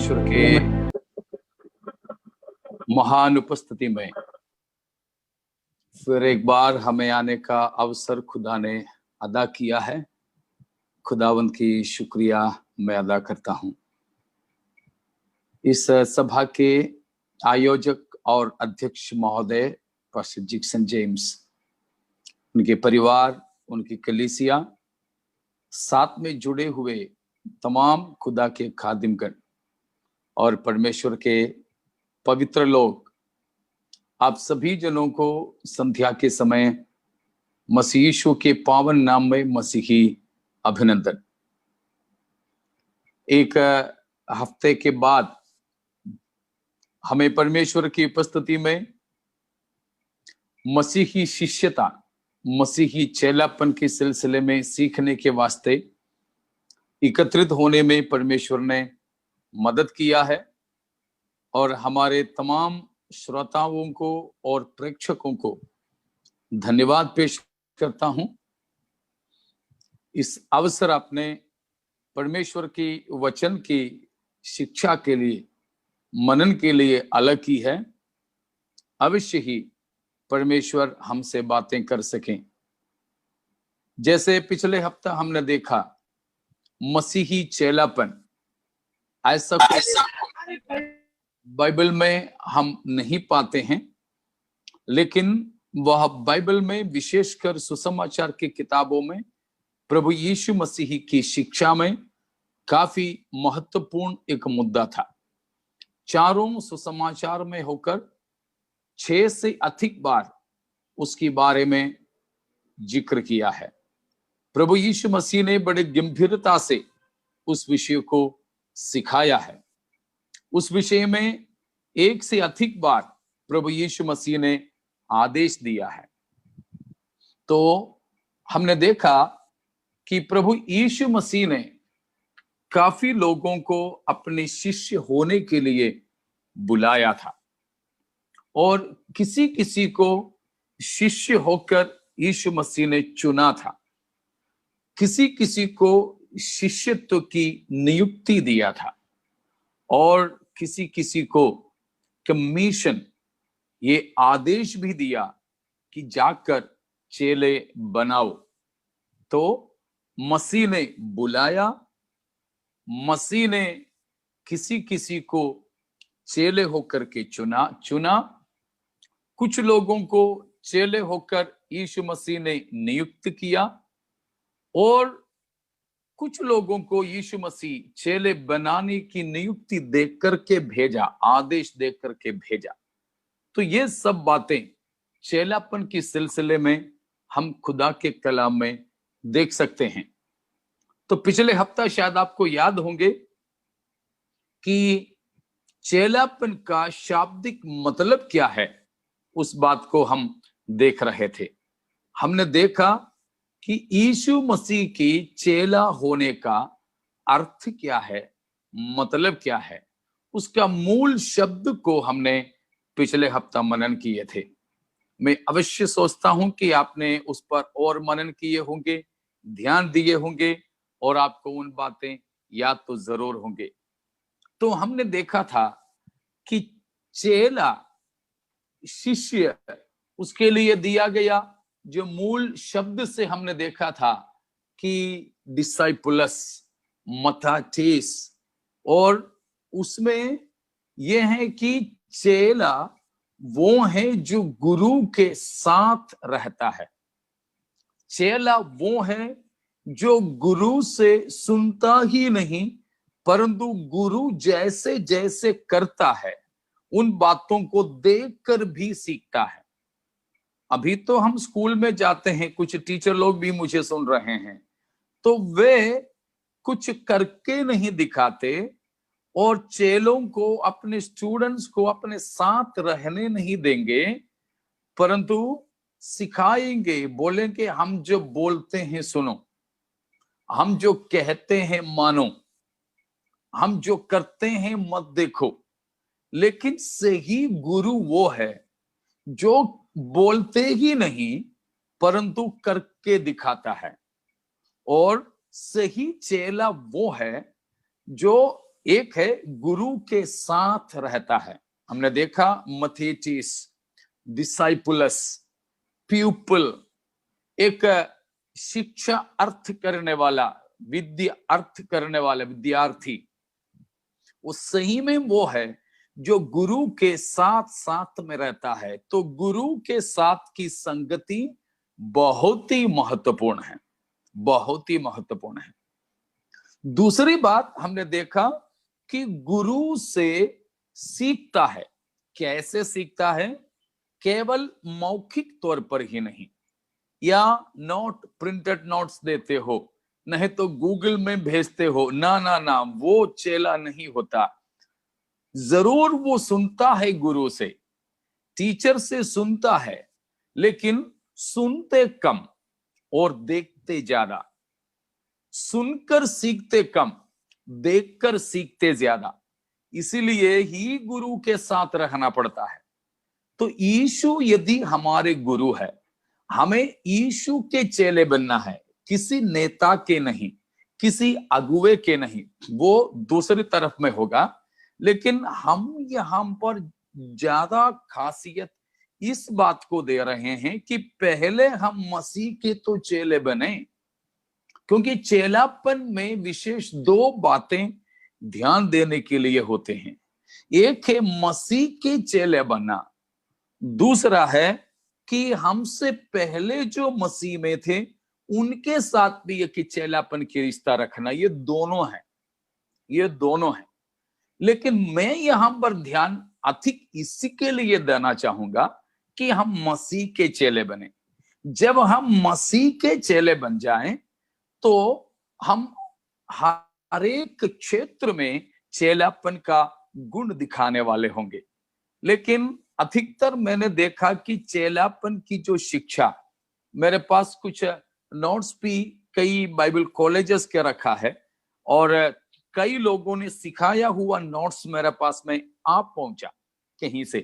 परमेश्वर के महान उपस्थिति में फिर एक बार हमें आने का अवसर खुदा ने अदा किया है। खुदावंत की शुक्रिया मैं अदा करता हूं। इस सभा के आयोजक और अध्यक्ष महोदय पास्टर जिक्सन जेम्स, उनके परिवार, उनकी कलीसिया, साथ में जुड़े हुए तमाम खुदा के खादिमगण और परमेश्वर के पवित्र लोग, आप सभी जनों को संध्या के समय मसीह यीशु के पावन नाम में मसीही अभिनंदन। एक हफ्ते के बाद हमें परमेश्वर की उपस्थिति में मसीही शिष्यता, मसीही चेलापन के सिलसिले में सीखने के वास्ते एकत्रित होने में परमेश्वर ने मदद किया है और हमारे तमाम श्रोताओं को और प्रेक्षकों को धन्यवाद पेश करता हूं। इस अवसर आपने परमेश्वर की वचन की शिक्षा के लिए, मनन के लिए अलग की है। अवश्य ही परमेश्वर हमसे बातें कर सकें। जैसे पिछले हफ्ता हमने देखा, मसीही चेलापन, ऐसा बाइबल में हम नहीं पाते हैं, लेकिन वह बाइबल में विशेषकर सुसमाचार की किताबों में प्रभु यीशु मसीह की शिक्षा में काफी महत्वपूर्ण एक मुद्दा था। चारों सुसमाचार में होकर 6 से अधिक बार उसके बारे में जिक्र किया है। प्रभु यीशु मसीह ने बड़े गंभीरता से उस विषय को सिखाया है। उस विषय में 1 से अधिक बार प्रभु यीशु मसीह ने आदेश दिया है। तो हमने देखा कि प्रभु यीशु मसीह ने काफी लोगों को अपने शिष्य होने के लिए बुलाया था और किसी किसी को शिष्य होकर यीशु मसीह ने चुना था, किसी किसी को शिष्यत्व की नियुक्ति दिया था और किसी किसी को कमीशन, ये आदेश भी दिया कि जाकर चेले बनाओ। तो मसीह ने बुलाया, मसीह ने किसी किसी को चेले होकर के चुना। कुछ लोगों को चेले होकर यीशु मसीह ने नियुक्त किया और कुछ लोगों को यीशु मसीह चेले बनाने की नियुक्ति देकर करके भेजा, आदेश देकर के भेजा। तो ये सब बातें चेलापन के सिलसिले में हम खुदा के कलाम में देख सकते हैं। तो पिछले हफ्ता शायद आपको याद होंगे कि चेलापन का शाब्दिक मतलब क्या है, उस बात को हम देख रहे थे। हमने देखा कि यीशु मसीह की चेला होने का अर्थ क्या है, मतलब क्या है, उसका मूल शब्द को हमने पिछले हफ्ता मनन किए थे। मैं अवश्य सोचता हूं कि आपने उस पर और मनन किए होंगे, ध्यान दिए होंगे और आपको उन बातें याद तो जरूर होंगे। तो हमने देखा था कि चेला, शिष्य, उसके लिए दिया गया जो मूल शब्द से हमने देखा था कि डिसाइपुलस, मथाटीस, और उसमें यह है कि चेला वो है जो गुरु के साथ रहता है। चेला वो है जो गुरु से सुनता ही नहीं, परंतु गुरु जैसे जैसे करता है उन बातों को देखकर भी सीखता है। अभी तो हम स्कूल में जाते हैं, कुछ टीचर लोग भी मुझे सुन रहे हैं, तो वे कुछ करके नहीं दिखाते और चेलों को, अपने स्टूडेंट्स को अपने साथ रहने नहीं देंगे, परंतु सिखाएंगे, बोलेंगे हम जो बोलते हैं सुनो, हम जो कहते हैं मानो, हम जो करते हैं मत देखो। लेकिन सही गुरु वो है जो बोलते ही नहीं परंतु करके दिखाता है, और सही चेला वो है जो एक है गुरु के साथ रहता है। हमने देखा मथेटिस, डिसाइपुलस, प्यूपल, एक शिक्षा अर्थ करने वाला, विद्या अर्थ करने वाला विद्यार्थी। वो सही में वो है जो गुरु के साथ साथ में रहता है। तो गुरु के साथ की संगति बहुत ही महत्वपूर्ण है, बहुत ही महत्वपूर्ण है। दूसरी बात हमने देखा कि गुरु से सीखता है। कैसे सीखता है? केवल मौखिक तौर पर ही नहीं, या नोट, प्रिंटेड नोट्स देते हो, नहीं तो गूगल में भेजते हो, ना ना ना, वो चेला नहीं होता। जरूर वो सुनता है गुरु से, टीचर से सुनता है, लेकिन सुनते कम और देखते ज्यादा। सुनकर सीखते कम, देखकर सीखते ज्यादा। इसीलिए ही गुरु के साथ रहना पड़ता है। तो यीशु यदि हमारे गुरु है, हमें यीशु के चेले बनना है, किसी नेता के नहीं, किसी अगुवे के नहीं, वो दूसरी तरफ में होगा। लेकिन हम यहां पर ज्यादा खासियत इस बात को दे रहे हैं कि पहले हम मसीह के तो चेले बने, क्योंकि चेलापन में विशेष दो बातें ध्यान देने के लिए होते हैं। एक है मसीह के चेले बनना, दूसरा है कि हमसे पहले जो मसीह में थे उनके साथ भी एक चेलापन की रिश्ता रखना। ये दोनों है, ये दोनों है। लेकिन मैं यहां पर ध्यान अधिक इसी के लिए देना चाहूंगा कि हम मसीह के चेले बने। जब हम मसीह के चेले बन जाएं तो हम हर एक क्षेत्र में चेलापन का गुण दिखाने वाले होंगे। लेकिन अधिकतर मैंने देखा कि चेलापन की जो शिक्षा, मेरे पास कुछ नोट्स भी कई बाइबल कॉलेजेस के रखा है और कई लोगों ने सिखाया हुआ नोट्स मेरे पास में आ पहुंचा कहीं से,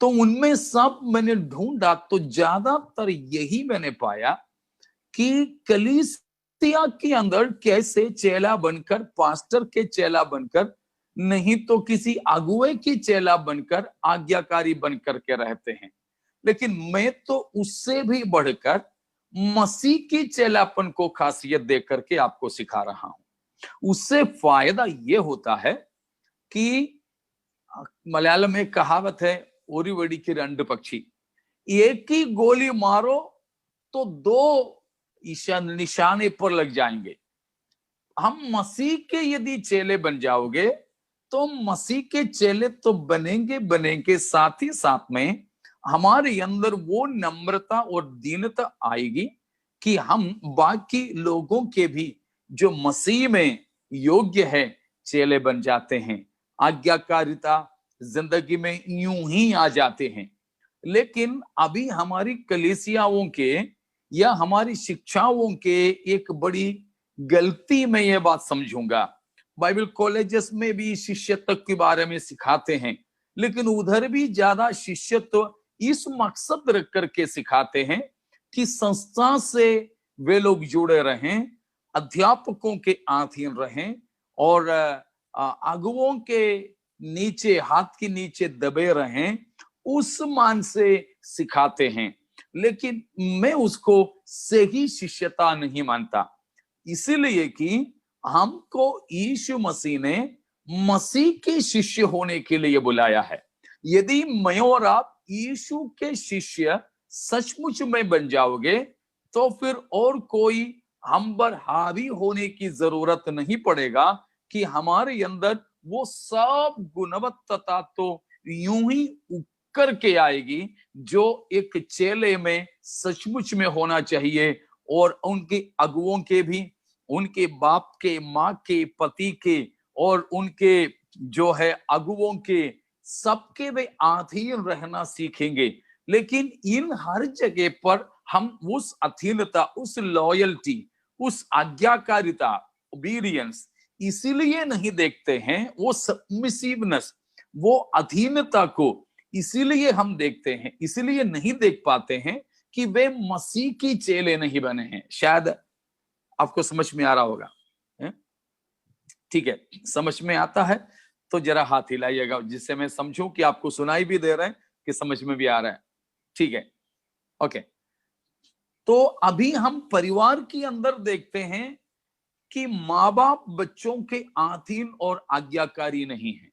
तो उनमें सब मैंने ढूंढा तो ज्यादातर यही मैंने पाया कि कलीसिया के अंदर कैसे चेला बनकर, पास्टर के चेला बनकर, नहीं तो किसी अगुवे की चेला बनकर, आज्ञाकारी बनकर के रहते हैं। लेकिन मैं तो उससे भी बढ़कर मसीह की चेलापन को खासियत देकर के आपको सिखा रहा हूं। उससे फायदा यह होता है कि मलयालम में कहावत है, ओरी वड़ी की रंड पक्षी, एक ही गोली मारो तो दो निशाने पर लग जाएंगे। हम मसीह के यदि चेले बन जाओगे तो मसीह के चेले तो बनेंगे बनेंगे, साथ ही साथ में हमारे अंदर वो नम्रता और दीनता आएगी कि हम बाकी लोगों के भी जो मसीह में योग्य है चेले बन जाते हैं। आज्ञाकारिता जिंदगी में यूं ही आ जाते हैं। लेकिन अभी हमारी कलीसियाओं के या हमारी शिक्षाओं के एक बड़ी गलती में यह बात समझूंगा, बाइबल कॉलेजेस में भी शिष्यत्व के बारे में सिखाते हैं, लेकिन उधर भी ज्यादा शिष्यत्व इस मकसद रख करके सिखाते हैं कि संस्था से वे लोग जुड़े रहें, अध्यापकों के अधीन रहें और अगुवों के नीचे, हाथ के नीचे दबे रहें, उस मान से सिखाते हैं। लेकिन मैं उसको सही शिष्यता नहीं मानता, इसीलिए कि हमको यीशु मसीह ने मसीह के शिष्य होने के लिए बुलाया है। यदि मैं और आप यीशु के शिष्य सचमुच में बन जाओगे तो फिर और कोई हम पर हावी होने की जरूरत नहीं पड़ेगा कि हमारे अंदर वो सब गुणवत्ता तो यूं ही उकर के आएगी जो एक चेले में सचमुच में होना चाहिए। और उनके अगुओं के भी, उनके बाप के, माँ के, पति के और उनके जो है अगुओं के, सबके वे अधीन रहना सीखेंगे। लेकिन इन हर जगह पर हम उस अधीनता, उस लॉयल्टी, उस आज्ञाकारिता, ओबीडियंस इसीलिए नहीं देखते हैं, वो सबमिसिवनेस, वो अधीनता को इसीलिए हम देखते हैं, इसीलिए नहीं देख पाते हैं कि वे मसीह की चेले नहीं बने हैं। शायद आपको समझ में आ रहा होगा। ठीक है, समझ में आता है तो जरा हाथ हिलाइएगा, जिससे मैं समझूं कि आपको सुनाई भी दे रहे हैं कि समझ में भी आ रहा है। ठीक है, ओके। तो अभी हम परिवार के अंदर देखते हैं कि माँ बाप बच्चों के अधीन और आज्ञाकारी नहीं है।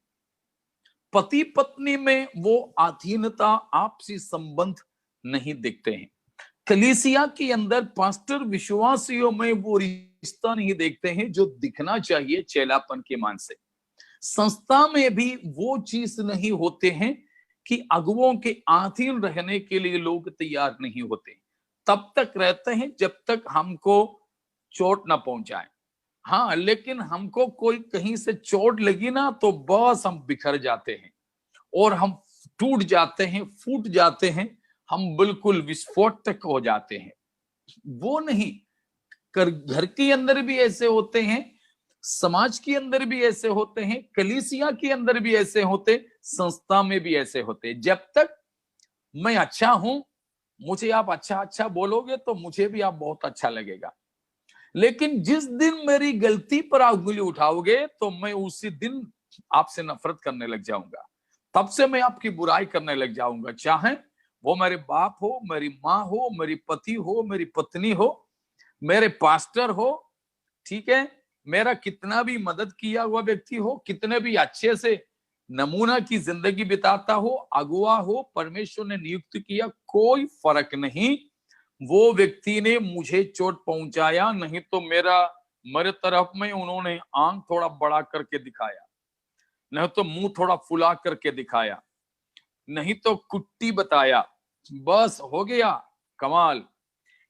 पति पत्नी में वो अधीनता, आपसी संबंध नहीं देखते हैं। कलीसिया के अंदर पास्टर विश्वासियों में वो रिश्ता नहीं देखते हैं जो दिखना चाहिए चेलापन के मान से। संस्था में भी वो चीज नहीं होते हैं कि अगुओं के अधीन रहने के लिए लोग तैयार नहीं होते। तब तक रहते हैं जब तक हमको चोट ना पहुंचाए। हाँ, लेकिन हमको कोई कहीं से चोट लगी ना तो बस हम बिखर जाते हैं और हम टूट जाते हैं, फूट जाते हैं, हम बिल्कुल विस्फोटक हो जाते हैं। वो नहीं, घर के अंदर भी ऐसे होते हैं, समाज के अंदर भी ऐसे होते हैं, कलीसिया के अंदर भी ऐसे होते, संस्था में भी ऐसे होते। जब तक मैं अच्छा हूं, मुझे आप अच्छा अच्छा बोलोगे तो मुझे भी आप बहुत अच्छा लगेगा। लेकिन जिस दिन मेरी गलती पर आप उंगली उठाओगे तो मैं उसी दिन आपसे नफरत करने लग जाऊंगा। तब से मैं आपकी बुराई करने लग जाऊंगा, चाहे वो मेरे बाप हो, मेरी माँ हो, मेरी पति हो, मेरी पत्नी हो, मेरे पास्टर हो, ठीक है, मेरा कितना भी मदद किया हुआ व्यक्ति हो, कितने भी अच्छे से नमूना की जिंदगी बिताता हो, अगुआ हो, परमेश्वर ने नियुक्त किया, कोई फर्क नहीं। वो व्यक्ति ने मुझे चोट पहुंचाया, नहीं तो मेरे तरफ में उन्होंने आंख थोड़ा बड़ा करके दिखाया, नहीं तो मुंह थोड़ा फुला करके दिखाया, नहीं तो कुट्टी बताया, बस हो गया कमाल।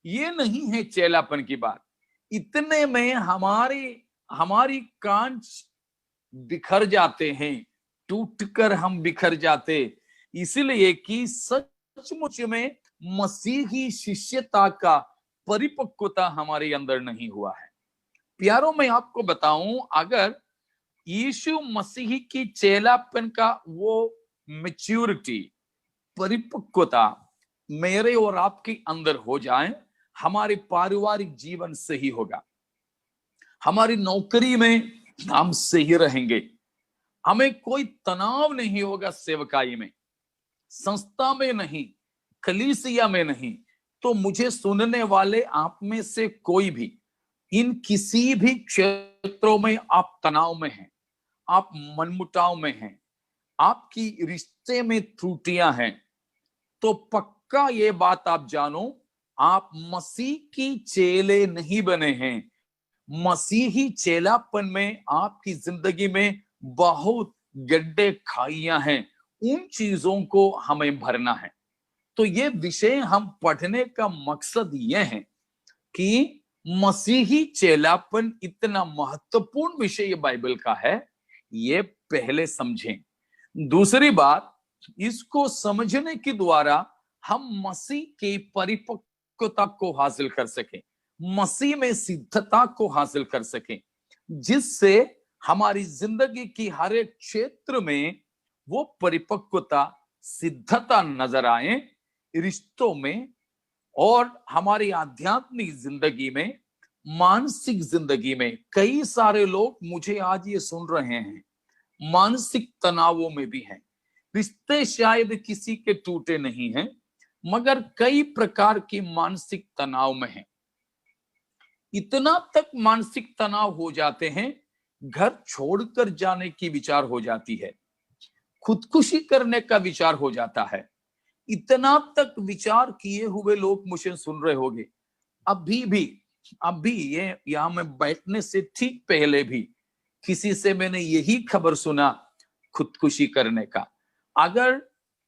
ये नहीं है चेलापन की बात। इतने में हमारी कांच बिखर जाते हैं, टूटकर हम बिखर जाते, इसलिए कि सचमुच में मसीही शिष्यता का परिपक्वता हमारे अंदर नहीं हुआ है। प्यारों, मैं आपको बताऊं, अगर यीशु मसीह की चेलापन का वो मैच्योरिटी, परिपक्वता मेरे और आपके अंदर हो जाए, हमारे पारिवारिक जीवन सही होगा, हमारी नौकरी में हम सही रहेंगे, हमें कोई तनाव नहीं होगा सेवकाई में, संस्था में नहीं, कलीसिया में नहीं। तो मुझे सुनने वाले आप में से कोई भी इन किसी भी क्षेत्रों में आप तनाव में हैं, आप मनमुटाव में हैं, आपकी रिश्ते में त्रुटियां हैं, तो पक्का ये बात आप जानो, आप मसीह की चेले नहीं बने हैं। मसीही चेलापन में आपकी जिंदगी में बहुत गड्ढे खाइयां हैं, उन चीजों को हमें भरना है। तो ये विषय हम पढ़ने का मकसद यह है कि मसीही चेलापन इतना महत्वपूर्ण विषय बाइबल का है, ये पहले समझें। दूसरी बात, इसको समझने के द्वारा हम मसीह की परिपक्वता को हासिल कर सकें, मसीह में सिद्धता को हासिल कर सकें, जिससे हमारी जिंदगी की हर एक क्षेत्र में वो परिपक्वता, सिद्धता नजर आए, रिश्तों में और हमारी आध्यात्मिक जिंदगी में, मानसिक जिंदगी में। कई सारे लोग मुझे आज ये सुन रहे हैं, मानसिक तनावों में भी हैं। रिश्ते शायद किसी के टूटे नहीं हैं, मगर कई प्रकार के मानसिक तनाव में हैं। इतना तक मानसिक तनाव हो जाते हैं, घर छोड़कर जाने की विचार हो जाती है, खुदकुशी करने का विचार हो जाता है। इतना तक विचार किए हुए लोग मुझे सुन रहे होंगे। अभी ये यहां में बैठने से ठीक पहले भी किसी से मैंने यही खबर सुना खुदकुशी करने का। अगर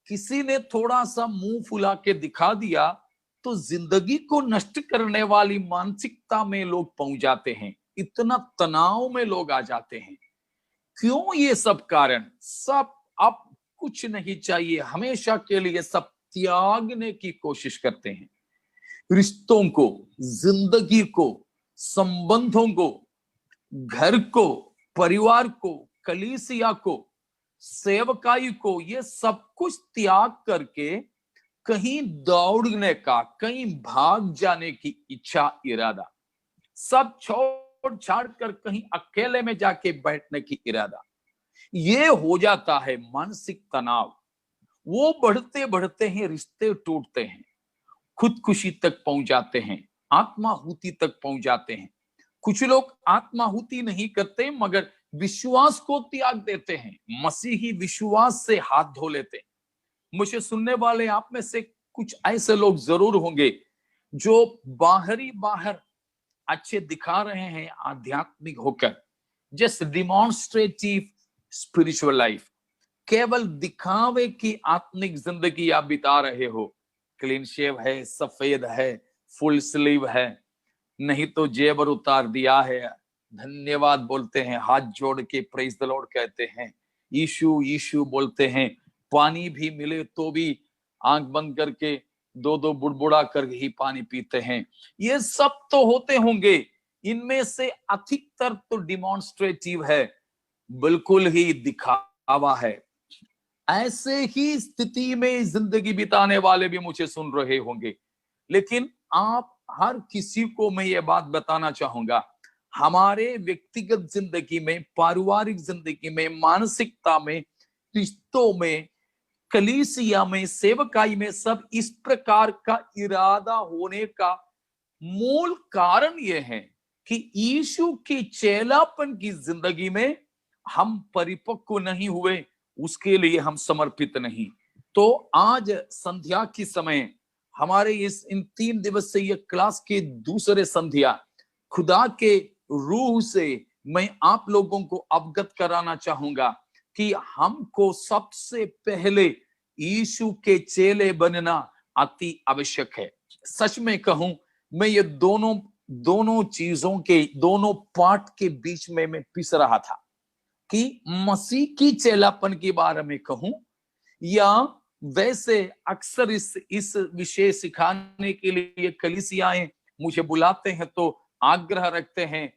किसी ने थोड़ा सा मुंह फुला के दिखा दिया तो जिंदगी को नष्ट करने वाली मानसिकता में लोग पहुंच जाते हैं, इतना तनाव में लोग आ जाते हैं। क्यों? ये सब कारण सब, अब कुछ नहीं चाहिए, हमेशा के लिए सब त्यागने की कोशिश करते हैं। रिश्तों को, जिंदगी को, संबंधों को, घर को, परिवार को, कलीसिया को, सेवकाई को, ये सब कुछ त्याग करके कहीं दौड़ने का, कहीं भाग जाने की इच्छा, इरादा सब छोड़ छोड़ छाड़ कर कहीं अकेले में जाके बैठने की इरादा, ये हो जाता है मानसिक तनाव। वो बढ़ते बढ़ते हैं, रिश्ते टूटते हैं, खुदकुशी तक पहुंच जाते हैं, आत्माहुति तक पहुंच जाते हैं। कुछ लोग आत्माहुति नहीं करते मगर विश्वास को त्याग देते हैं, मसीही विश्वास से हाथ धो लेते हैं। मुझे सुनने वाले आप में से कुछ ऐसे लोग जरूर होंगे जो बाहर अच्छे दिखा रहे हैं आध्यात्मिक होकर, जस्ट डिमॉन्स्ट्रेटिव स्पिरिचुअल लाइफ, केवल दिखावे की आत्मिक जिंदगी आप बिता रहे हो। क्लीन शेव है, सफेद है, फुल स्लीव है, नहीं तो जेवर उतार दिया है, धन्यवाद बोलते हैं, हाथ जोड़ के प्रेज द लॉर्ड कहते हैं, यीशु यीशु बोलते हैं, पानी भी मिले तो भी आंख बंद करके दो दो बुड़बुड़ा कर ही पानी पीते हैं। ये सब तो होते होंगे, इनमें से अधिकतर तो डिमॉन्स्ट्रेटिव है, बिल्कुल ही दिखावा है। ऐसे ही स्थिति में जिंदगी बिताने वाले भी मुझे सुन रहे होंगे। लेकिन आप हर किसी को मैं ये बात बताना चाहूंगा, हमारे व्यक्तिगत जिंदगी में, पारिवारिक जिंदगी में, मानसिकता में, रिश्तों में, कलीसिया में, सेवकाई में, सब इस प्रकार का इरादा होने का मूल कारण यह है कि यीशु की चेलापन की जिंदगी में हम परिपक्व नहीं हुए, उसके लिए हम समर्पित नहीं। तो आज संध्या की समय हमारे इन 3 दिवसीय क्लास के दूसरे संध्या, खुदा के रूह से मैं आप लोगों को अवगत कराना चाहूंगा कि हमको सबसे पहले यीशु के चेले बनना अति आवश्यक है। सच में कहूं, मैं ये दोनों चीजों के, दोनों पार्ट के बीच में मैं पिस रहा था कि मसीह की चेलापन के बारे में कहूं या वैसे अक्सर इस विषय सिखाने के लिए कलीसियाएं मुझे बुलाते हैं तो आग्रह रखते हैं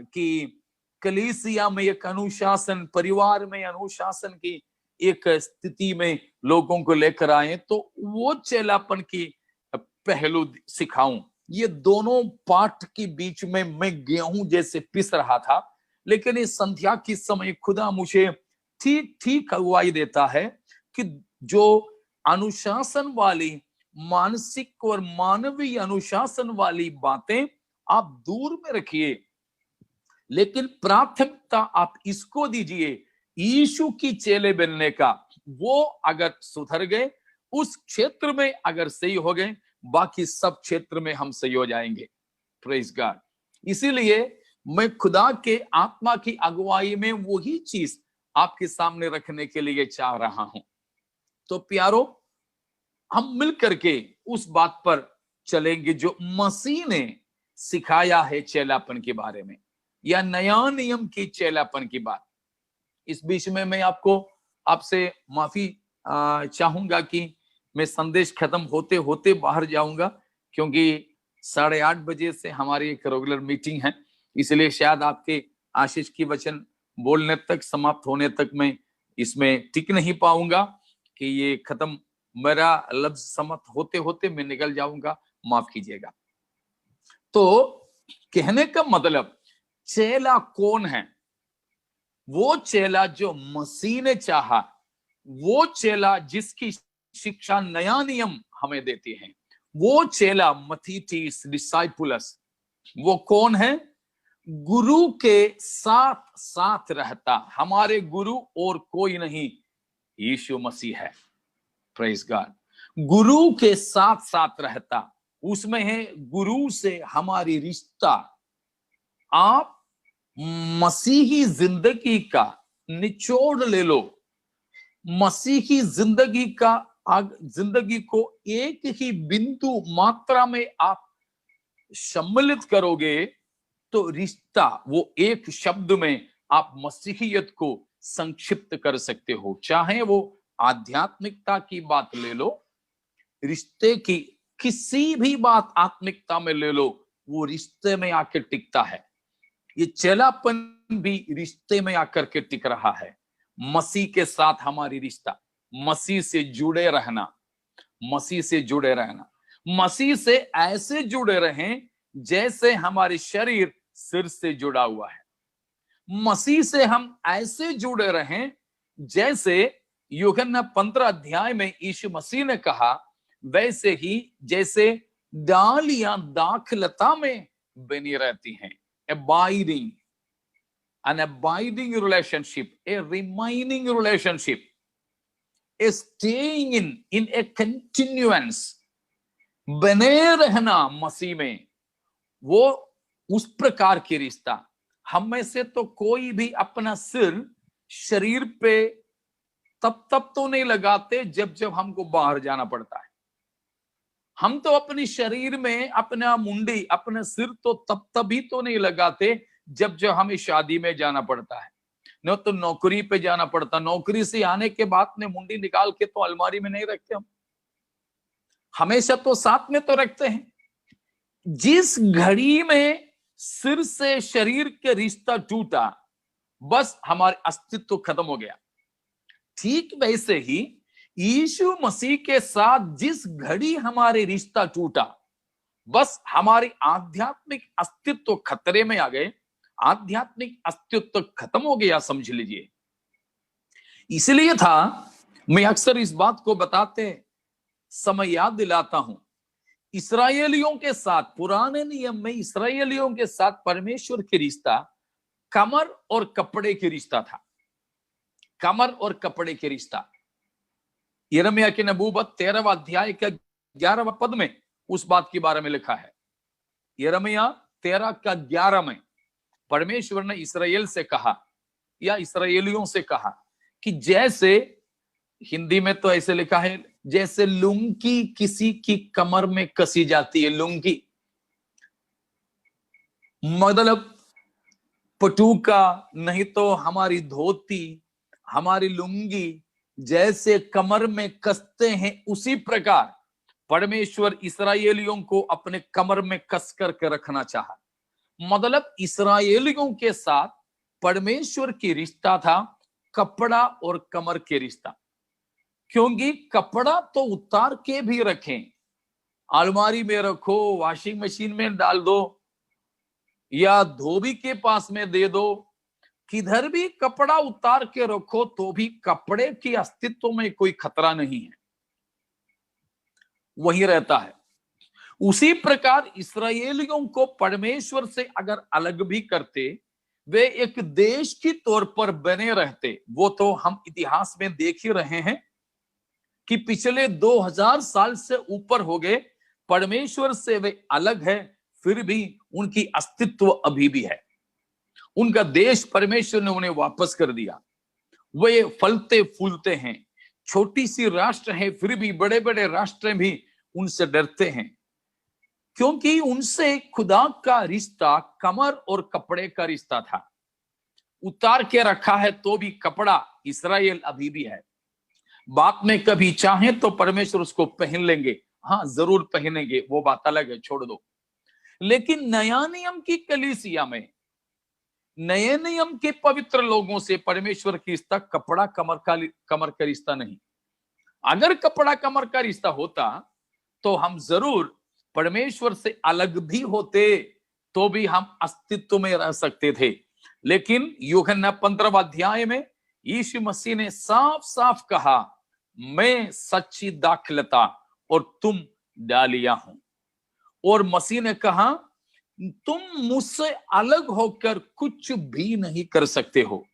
कि कलीसिया में एक अनुशासन, परिवार में अनुशासन की एक स्थिति में लोगों को लेकर आए, तो वो चेलापन की पहलू सिखाऊं। ये दोनों पाठ के बीच में मैं गेहूं जैसे पिस रहा था, लेकिन इस संध्या की समय खुदा मुझे ठीक ठीक अगुवाई देता है कि जो अनुशासन वाली, मानसिक और मानवीय अनुशासन वाली बातें आप दूर में रखिए, लेकिन प्राथमिकता आप इसको दीजिए, यीशु की चेले बनने का। वो अगर सुधर गए, उस क्षेत्र में अगर सही हो गए, बाकी सब क्षेत्र में हम सही हो जाएंगे। Praise God. इसीलिए मैं खुदा के आत्मा की अगुवाई में वही चीज आपके सामने रखने के लिए चाह रहा हूं। तो प्यारो, हम मिलकर के उस बात पर चलेंगे जो मसीह ने सिखाया है चेलापन के बारे में, या नया नियम की चेलापन की बात। इस बीच में मैं आपसे माफी चाहूंगा कि मैं संदेश खत्म होते होते बाहर जाऊंगा, क्योंकि 8:30 बजे से हमारी एक रेगुलर मीटिंग है, इसलिए शायद आपके आशीष की वचन बोलने तक, समाप्त होने तक मैं इसमें टिक नहीं पाऊंगा कि ये खत्म, मेरा लफ्ज समाप्त होते होते मैं निकल जाऊंगा, माफ कीजिएगा। तो कहने का मतलब, चेला कौन है? वो चेला जो मसीह ने चाहा, वो चेला जिसकी शिक्षा नया नियम हमें देती है, वो चेला मथीटीस डिसाइपुलस। वो कौन है? गुरु के साथ साथ रहता। हमारे गुरु और कोई नहीं, यीशु मसीह है। Praise God. गुरु के साथ साथ रहता, उसमें है गुरु से हमारी रिश्ता। आप मसीही जिंदगी का निचोड़ ले लो, मसीही जिंदगी को एक ही बिंदु मात्रा में आप सम्मिलित करोगे तो रिश्ता, वो एक शब्द में आप मसीहियत को संक्षिप्त कर सकते हो। चाहे वो आध्यात्मिकता की बात ले लो, रिश्ते की किसी भी बात आत्मिकता में ले लो, वो रिश्ते में आकर टिकता है। ये चेलापन भी रिश्ते में आकर के टिक रहा है। मसीह के साथ हमारी रिश्ता, मसीह से जुड़े रहना, मसीह से जुड़े रहना, मसीह से ऐसे जुड़े रहें जैसे हमारे शरीर सिर से जुड़ा हुआ है। मसीह से हम ऐसे जुड़े रहें जैसे यूहन्ना 15 अध्याय में यीशु मसीह ने कहा, वैसे ही जैसे डालियां दाखलता में बनी रहती हैं। Abiding, an abiding relationship, a remaining relationship, a staying in a continuance, बने रहना मसीह में, वो उस प्रकार की रिश्ता। हम में से तो कोई भी अपना सिर शरीर पे तब तो नहीं लगाते जब जब हमको बाहर जाना पड़ता है। हम तो अपनी शरीर में अपना मुंडी, अपना सिर तो तब ही तो नहीं लगाते जब जब हमें शादी में जाना पड़ता है, न तो नौकरी पे जाना पड़ता। नौकरी से आने के बाद में मुंडी निकाल के तो अलमारी में नहीं रखते, हम हमेशा तो साथ में तो रखते हैं। जिस घड़ी में सिर से शरीर के रिश्ता टूटा, बस हमारे अस्तित्व खत्म हो गया। ठीक वैसे ही यीशु मसीह के साथ जिस घड़ी हमारे रिश्ता टूटा, बस हमारी आध्यात्मिक अस्तित्व खतरे में आ गए, आध्यात्मिक अस्तित्व खत्म हो गया, समझ लीजिए। इसलिए था मैं अक्सर इस बात को बताते समय याद दिलाता हूं, इस्राएलियों के साथ, पुराने नियम में इस्राएलियों के साथ परमेश्वर की रिश्ता कमर और कपड़े की रिश्ता था। कमर और कपड़े की रिश्ता यिर्मयाह की नबूवत 13वां अध्याय के 11वां पद में उस बात के बारे में लिखा है। यिर्मयाह 13 का 11 में परमेश्वर ने इस्राएल से कहा, या इस्राएलियों से कहा कि जैसे, हिंदी में तो ऐसे लिखा है, जैसे लुंगी किसी की कमर में कसी जाती है। लुंगी मतलब पटुका, नहीं तो हमारी धोती, हमारी लुंगी जैसे कमर में कसते हैं, उसी प्रकार परमेश्वर इस्राएलियों को अपने कमर में कस करके रखना चाहा। मतलब इस्राएलियों के साथ परमेश्वर की रिश्ता था कपड़ा और कमर के रिश्ता। क्योंकि कपड़ा तो उतार के भी रखें, अलमारी में रखो, वॉशिंग मशीन में डाल दो, या धोबी के पास में दे दो, किधर भी कपड़ा उतार के रखो तो भी कपड़े के अस्तित्व में कोई खतरा नहीं है, वही रहता है। उसी प्रकार इस्राएलियों को परमेश्वर से अगर अलग भी करते, वे एक देश की तौर पर बने रहते। वो तो हम इतिहास में देख ही रहे हैं कि पिछले 2000 साल से ऊपर हो गए, परमेश्वर से वे अलग है, फिर भी उनकी अस्तित्व अभी भी है। उनका देश परमेश्वर ने उन्हें वापस कर दिया। वे फलते फूलते हैं, छोटी सी राष्ट्र है, फिर भी बड़े बड़े राष्ट्र भी उनसे डरते हैं, क्योंकि उनसे खुदा का रिश्ता कमर और कपड़े का रिश्ता था। उतार के रखा है तो भी कपड़ा इस्राएल अभी भी है। बात में कभी चाहे तो परमेश्वर उसको पहन लेंगे, हाँ जरूर पहनेंगे, वो बात अलग है, छोड़ दो। लेकिन नया नियम की कलीसिया में, नए नियम के पवित्र लोगों से परमेश्वर की रिश्ता कपड़ा कमर का रिश्ता नहीं। अगर कपड़ा कमर का रिश्ता होता तो हम जरूर परमेश्वर से अलग भी होते, तो भी हम अस्तित्व में रह सकते थे। लेकिन यूहन्ना 15वां अध्याय में यीशु मसीह ने साफ साफ कहा, मैं सच्ची दाखलता और तुम डालियां हूं। और मसीह ने कहा, तुम मुझसे अलग होकर कुछ भी नहीं कर सकते हो।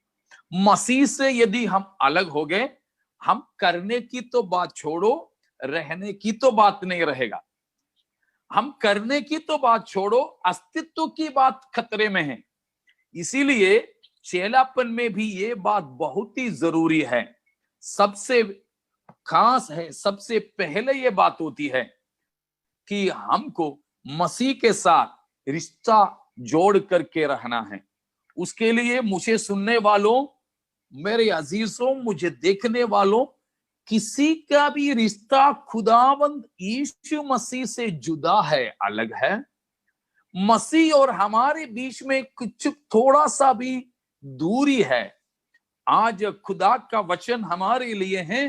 मसीह से यदि हम अलग हो गए, हम करने की तो बात छोड़ो, रहने की तो बात नहीं रहेगा। हम करने की तो बात छोड़ो, अस्तित्व की बात खतरे में है। इसीलिए चेलापन में भी ये बात बहुत ही जरूरी है, सबसे खास है। सबसे पहले ये बात होती है कि हमको मसीह के साथ रिश्ता जोड़ करके रहना है। उसके लिए मुझे सुनने वालों, मेरे अजीजों, मुझे देखने वालों, किसी का भी रिश्ता खुदावंद यीशु मसीह से जुदा है, अलग है। मसीह और हमारे बीच में कुछ थोड़ा सा भी दूरी है। आज खुदा का वचन हमारे लिए है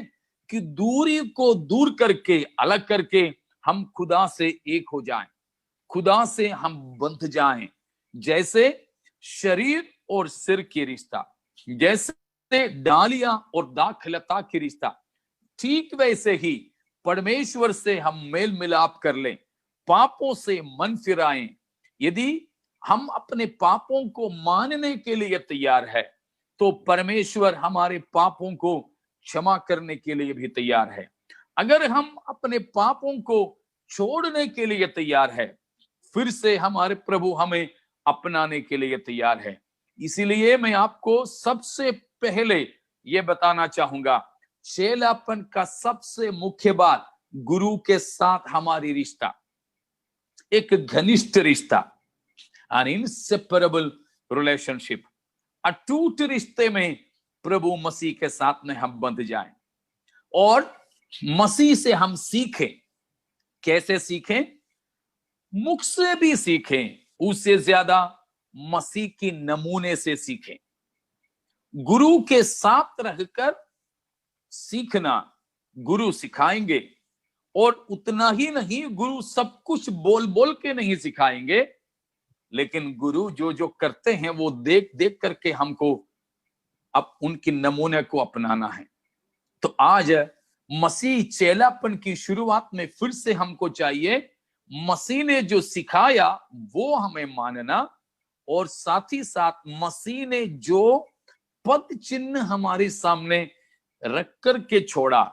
कि दूरी को दूर करके, अलग करके हम खुदा से एक हो जाएं, खुदा से हम बंध जाएं। जैसे शरीर और सिर की रिश्ता, जैसे डालियां और दाखलता की रिश्ता, ठीक वैसे ही परमेश्वर से हम मेल मिलाप कर लें, पापों से मन फिराएं। यदि हम अपने पापों को मानने के लिए तैयार है तो परमेश्वर हमारे पापों को क्षमा करने के लिए भी तैयार है। अगर हम अपने पापों को छोड़ने के लिए तैयार है, फिर से हमारे प्रभु हमें अपनाने के लिए तैयार है। इसीलिए मैं आपको सबसे पहले यह बताना चाहूंगा, चेलापन का सबसे मुख्य बात गुरु के साथ हमारी रिश्ता, एक घनिष्ठ रिश्ता, an inseparable relationship, अटूट रिश्ते में प्रभु मसीह के साथ में हम बंध जाएं और मसीह से हम सीखें। कैसे सीखें? मुख से भी सीखें, उससे ज्यादा मसीह की नमूने से सीखें। गुरु के साथ रहकर सीखना, गुरु सिखाएंगे, और उतना ही नहीं, गुरु सब कुछ बोल बोल के नहीं सिखाएंगे, लेकिन गुरु जो जो करते हैं वो देख देख करके हमको अब उनके नमूने को अपनाना है। तो आज मसीह चेलापन की शुरुआत में फिर से हमको चाहिए मसीह ने जो सिखाया वो हमें मानना, और साथ ही साथ मसीह ने जो पद चिन्ह हमारे सामने रख करके छोड़ा,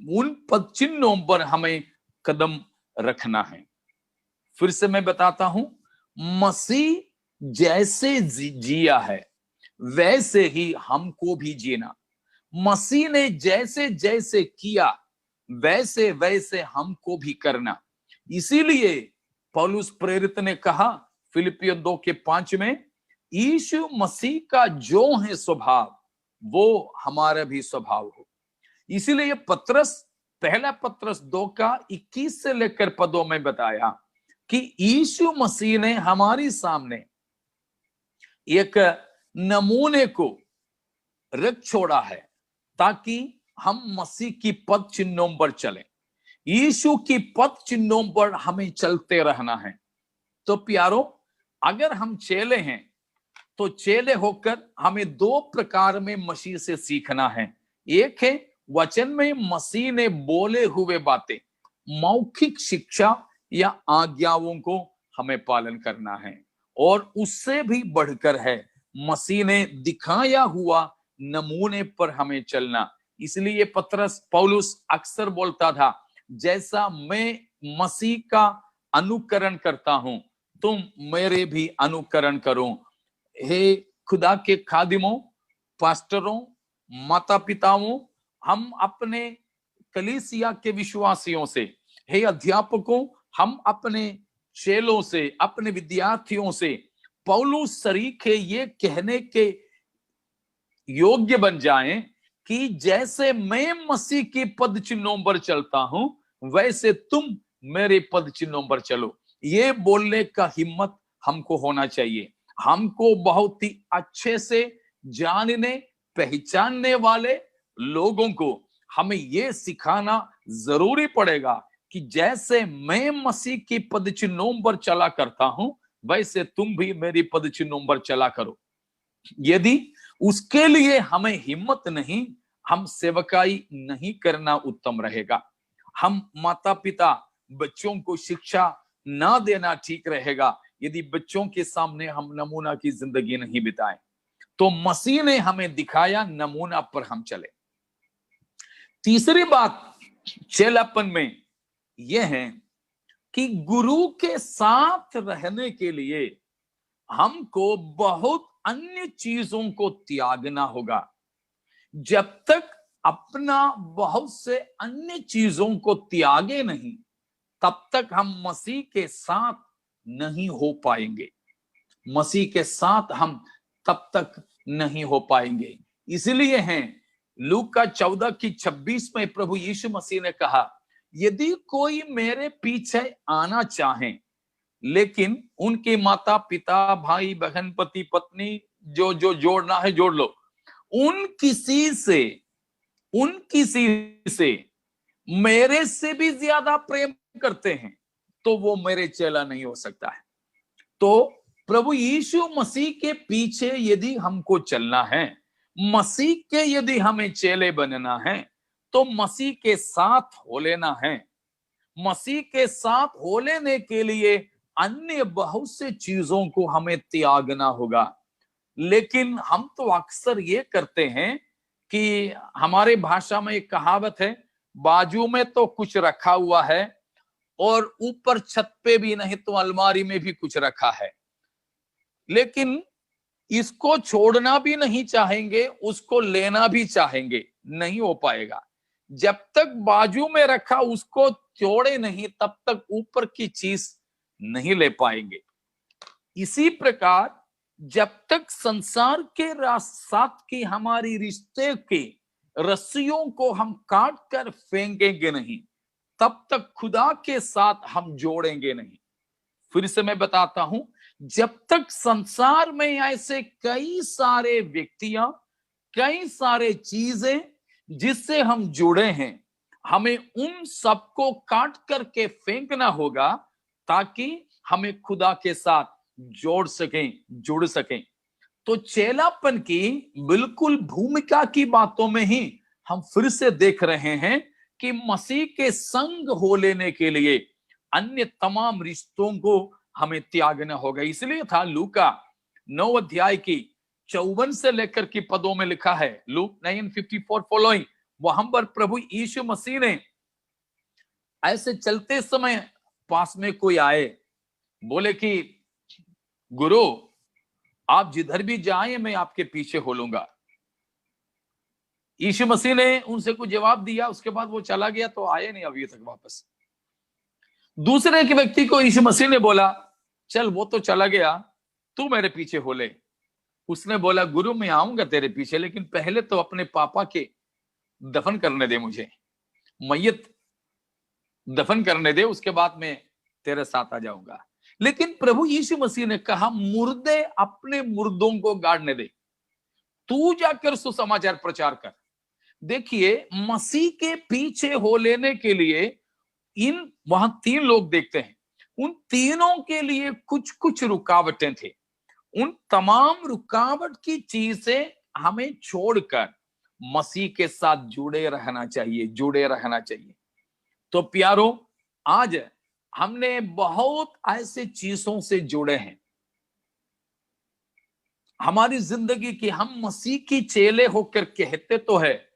उन पद चिन्हों पर हमें कदम रखना है। फिर से मैं बताता हूं, मसीह जैसे जिया है वैसे ही हमको भी जीना। मसीह ने जैसे जैसे किया वैसे वैसे हमको भी करना। इसीलिए पौलुस प्रेरित ने कहा फिलिपियों 2:5 में, यीशु मसीह का जो है स्वभाव वो हमारा भी स्वभाव हो। इसीलिए पत्रस, पहला पत्रस 2:21 से लेकर पदों में बताया कि यीशु मसीह ने हमारी सामने एक नमूने को रख छोड़ा है ताकि हम मसीह की पद चिन्हों पर चलें। यीशु की पद चिन्हों पर हमें चलते रहना है। तो प्यारो, अगर हम चेले हैं तो चेले होकर हमें दो प्रकार में मसीह से सीखना है। एक है वचन में मसीह ने बोले हुए बातें, मौखिक शिक्षा या आज्ञाओं को हमें पालन करना है, और उससे भी बढ़कर है मसीह ने दिखाया हुआ नमूने पर हमें चलना। इसलिए पत्रस पौलुस अक्सर बोलता था, जैसा मैं मसीह का अनुकरण करता हूं तुम मेरे भी अनुकरण करो। हे खुदा के खादिमों, पास्टरों, माता पिताओं, हम अपने कलीसिया के विश्वासियों से, हे अध्यापकों, हम अपने चेलों से, अपने विद्यार्थियों से पौलुस सरीखे ये कहने के योग्य बन जाएं कि जैसे मैं मसीह की पद चिन्हों पर चलता हूं वैसे तुम मेरे पद चिन्हों पर चलो। ये बोलने का हिम्मत हमको होना चाहिए। हमको बहुत ही अच्छे से जानने पहचानने वाले लोगों को हमें ये सिखाना जरूरी पड़ेगा कि जैसे मैं मसीह की पद चिन्हों पर चला करता हूं वैसे तुम भी मेरी पद चिन्हों पर चला करो। यदि उसके लिए हमें हिम्मत नहीं, हम सेवकाई नहीं करना उत्तम रहेगा। हम माता पिता बच्चों को शिक्षा ना देना ठीक रहेगा यदि बच्चों के सामने हम नमूना की जिंदगी नहीं बिताएं। तो मसीह ने हमें दिखाया नमूना पर हम चले। तीसरी बात चेलापन में यह है कि गुरु के साथ रहने के लिए हमको बहुत अन्य चीजों को त्यागना होगा। जब तक अपना बहुत से अन्य चीजों को त्यागे नहीं तब तक हम मसीह के साथ नहीं हो पाएंगे। मसीह के साथ हम तब तक नहीं हो पाएंगे। इसलिए हैं लूका 14:26 में प्रभु यीशु मसीह ने कहा, यदि कोई मेरे पीछे आना चाहे, लेकिन उनके माता पिता भाई बहन पति पत्नी जो जो जोड़ना है जोड़ लो, उन किसी से मेरे से भी ज्यादा प्रेम करते हैं तो वो मेरे चेला नहीं हो सकता है। तो प्रभु यीशु मसीह के पीछे यदि हमको चलना है, मसीह के यदि हमें चेले बनना है, तो मसीह के साथ हो लेना है। मसीह के साथ हो लेने के लिए अन्य बहुत से चीजों को हमें त्यागना होगा। लेकिन हम तो अक्सर ये करते हैं कि हमारे भाषा में एक कहावत है, बाजू में तो कुछ रखा हुआ है और ऊपर छत पे भी नहीं तो अलमारी में भी कुछ रखा है, लेकिन इसको छोड़ना भी नहीं चाहेंगे, उसको लेना भी चाहेंगे, नहीं हो पाएगा। जब तक बाजू में रखा उसको छोड़े नहीं, तब तक ऊपर की चीज नहीं ले पाएंगे। इसी प्रकार जब तक संसार के साथ की हमारी रिश्ते की रस्सियों को हम काट कर फेंकेंगे नहीं, तब तक खुदा के साथ हम जोड़ेंगे नहीं। फिर से मैं बताता हूं, जब तक संसार में ऐसे कई सारे व्यक्तियां, कई सारे चीजें जिससे हम जुड़े हैं, हमें उन सबको काट करके फेंकना होगा ताकि हमें खुदा के साथ जोड़ सकें, जुड़ सकें। तो चेलापन की बिल्कुल भूमिका की बातों में ही हम फिर से देख रहे हैं कि मसीह के संग हो लेने के लिए अन्य तमाम रिश्तों को हमें त्यागना होगा। इसलिए था लूका 9 अध्याय की 54 से लेकर के पदों में लिखा है, लूक 9:54 फॉलोइंग, वहां पर प्रभु यीशु मसीह ने ऐसे चलते समय पास में कोई आए, बोले कि गुरु आप जिधर भी जाएं मैं आपके पीछे हो लूंगा। यीशु मसीह ने उनसे कुछ जवाब दिया, उसके बाद वो चला गया, तो आए नहीं अभी तक वापस। दूसरे के व्यक्ति को यीशु मसीह ने बोला, चल वो तो चला गया, तू मेरे पीछे हो ले। उसने बोला, गुरु मैं आऊंगा तेरे पीछे, लेकिन पहले तो अपने पापा के दफन करने दे, मुझे मैयत दफन करने दे, उसके बाद मैं तेरे साथ आ जाऊंगा। लेकिन प्रभु यीशु मसीह ने कहा, मुर्दे अपने मुर्दों को गाड़ने दे, तू जाकर सुसमाचार प्रचार कर। देखिए, मसीह के पीछे हो लेने के लिए इन वहां 3 लोग देखते हैं, उन तीनों के लिए कुछ कुछ रुकावटें थी। उन तमाम रुकावट की चीजें हमें छोड़कर मसीह के साथ जुड़े रहना चाहिए, जुड़े रहना चाहिए। तो प्यारो, आज हमने बहुत ऐसे चीजों से जुड़े हैं हमारी जिंदगी की, हम मसीह की चेले होकर कहते तो है,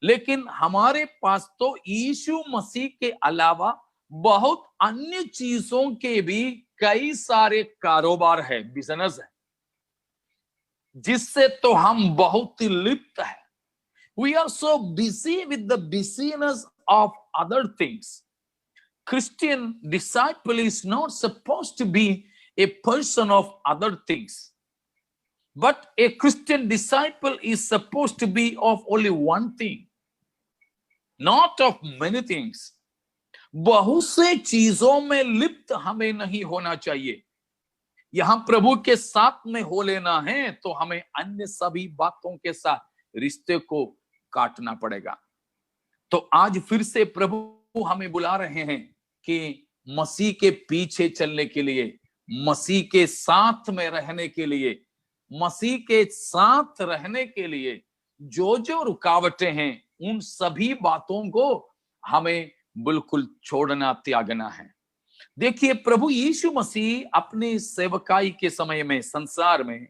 लेकिन हमारे पास तो यीशु मसीह के अलावा बहुत अन्य चीजों के भी कई सारे कारोबार है, बिजनेस है, जिससे तो हम बहुत ही लिप्त है। We are so busy with the busyness of other things. Christian disciple is not supposed to be a person of other things, but a Christian disciple is supposed to be of only one thing, not of many things. बहुत से चीजों में लिप्त हमें नहीं होना चाहिए। यहां प्रभु के साथ में हो लेना है तो हमें अन्य सभी बातों के साथ रिश्ते को काटना पड़ेगा। तो आज फिर से प्रभु हमें बुला रहे हैं कि मसीह के पीछे चलने के लिए, मसीह के साथ में रहने के लिए, मसीह के साथ रहने के लिए जो जो रुकावटें हैं, उन सभी बातों को हमें बिल्कुल छोड़ना, त्यागना है। देखिए, प्रभु यीशु मसीह अपने सेवकाई के समय में संसार में,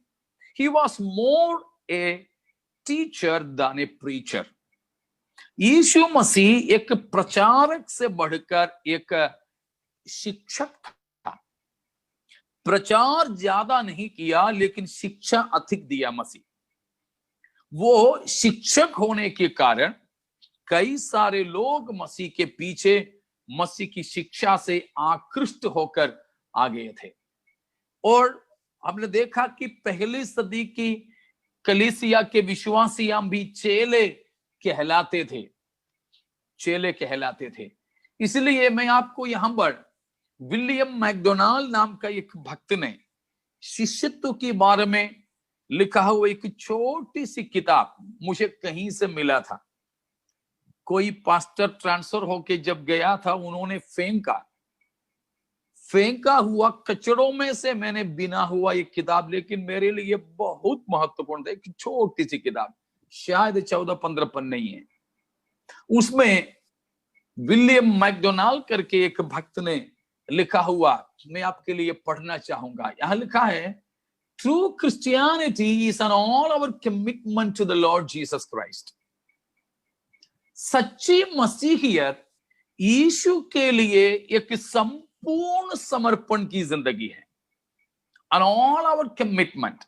he was more a teacher than a preacher. यीशु मसीह एक प्रचारक से बढ़कर एक शिक्षक था। प्रचार ज्यादा नहीं किया, लेकिन शिक्षा अधिक दिया मसीह। वो शिक्षक होने के कारण कई सारे लोग मसीह के पीछे, मसीह की शिक्षा से आकृष्ट होकर आ गए थे। और हमने देखा कि पहली सदी की कलीसिया के विश्वासियां भी चेले कहलाते थे, चेले कहलाते थे। इसलिए मैं आपको यहां पर विलियम मैकडोनाल्ड नाम का एक भक्त ने शिष्यत्व के बारे में लिखा हुआ एक छोटी सी किताब मुझे कहीं से मिला था। कोई पास्टर ट्रांसफर होके जब गया था, उन्होंने फेंका हुआ कचड़ों में से मैंने बिना हुआ ये किताब, लेकिन मेरे लिए बहुत महत्वपूर्ण था। एक छोटी सी किताब, शायद 14-15 पन्ने ही है। उसमें विलियम मैकडोनाल्ड करके एक भक्त ने लिखा हुआ, मैं आपके लिए पढ़ना चाहूंगा। यहां लिखा है, true Christianity is an all our commitment to the Lord Jesus Christ. सच्ची मसीहियत यीशु के लिए एक संपूर्ण समर्पण की जिंदगी है। एन ऑल आवर कमिटमेंट,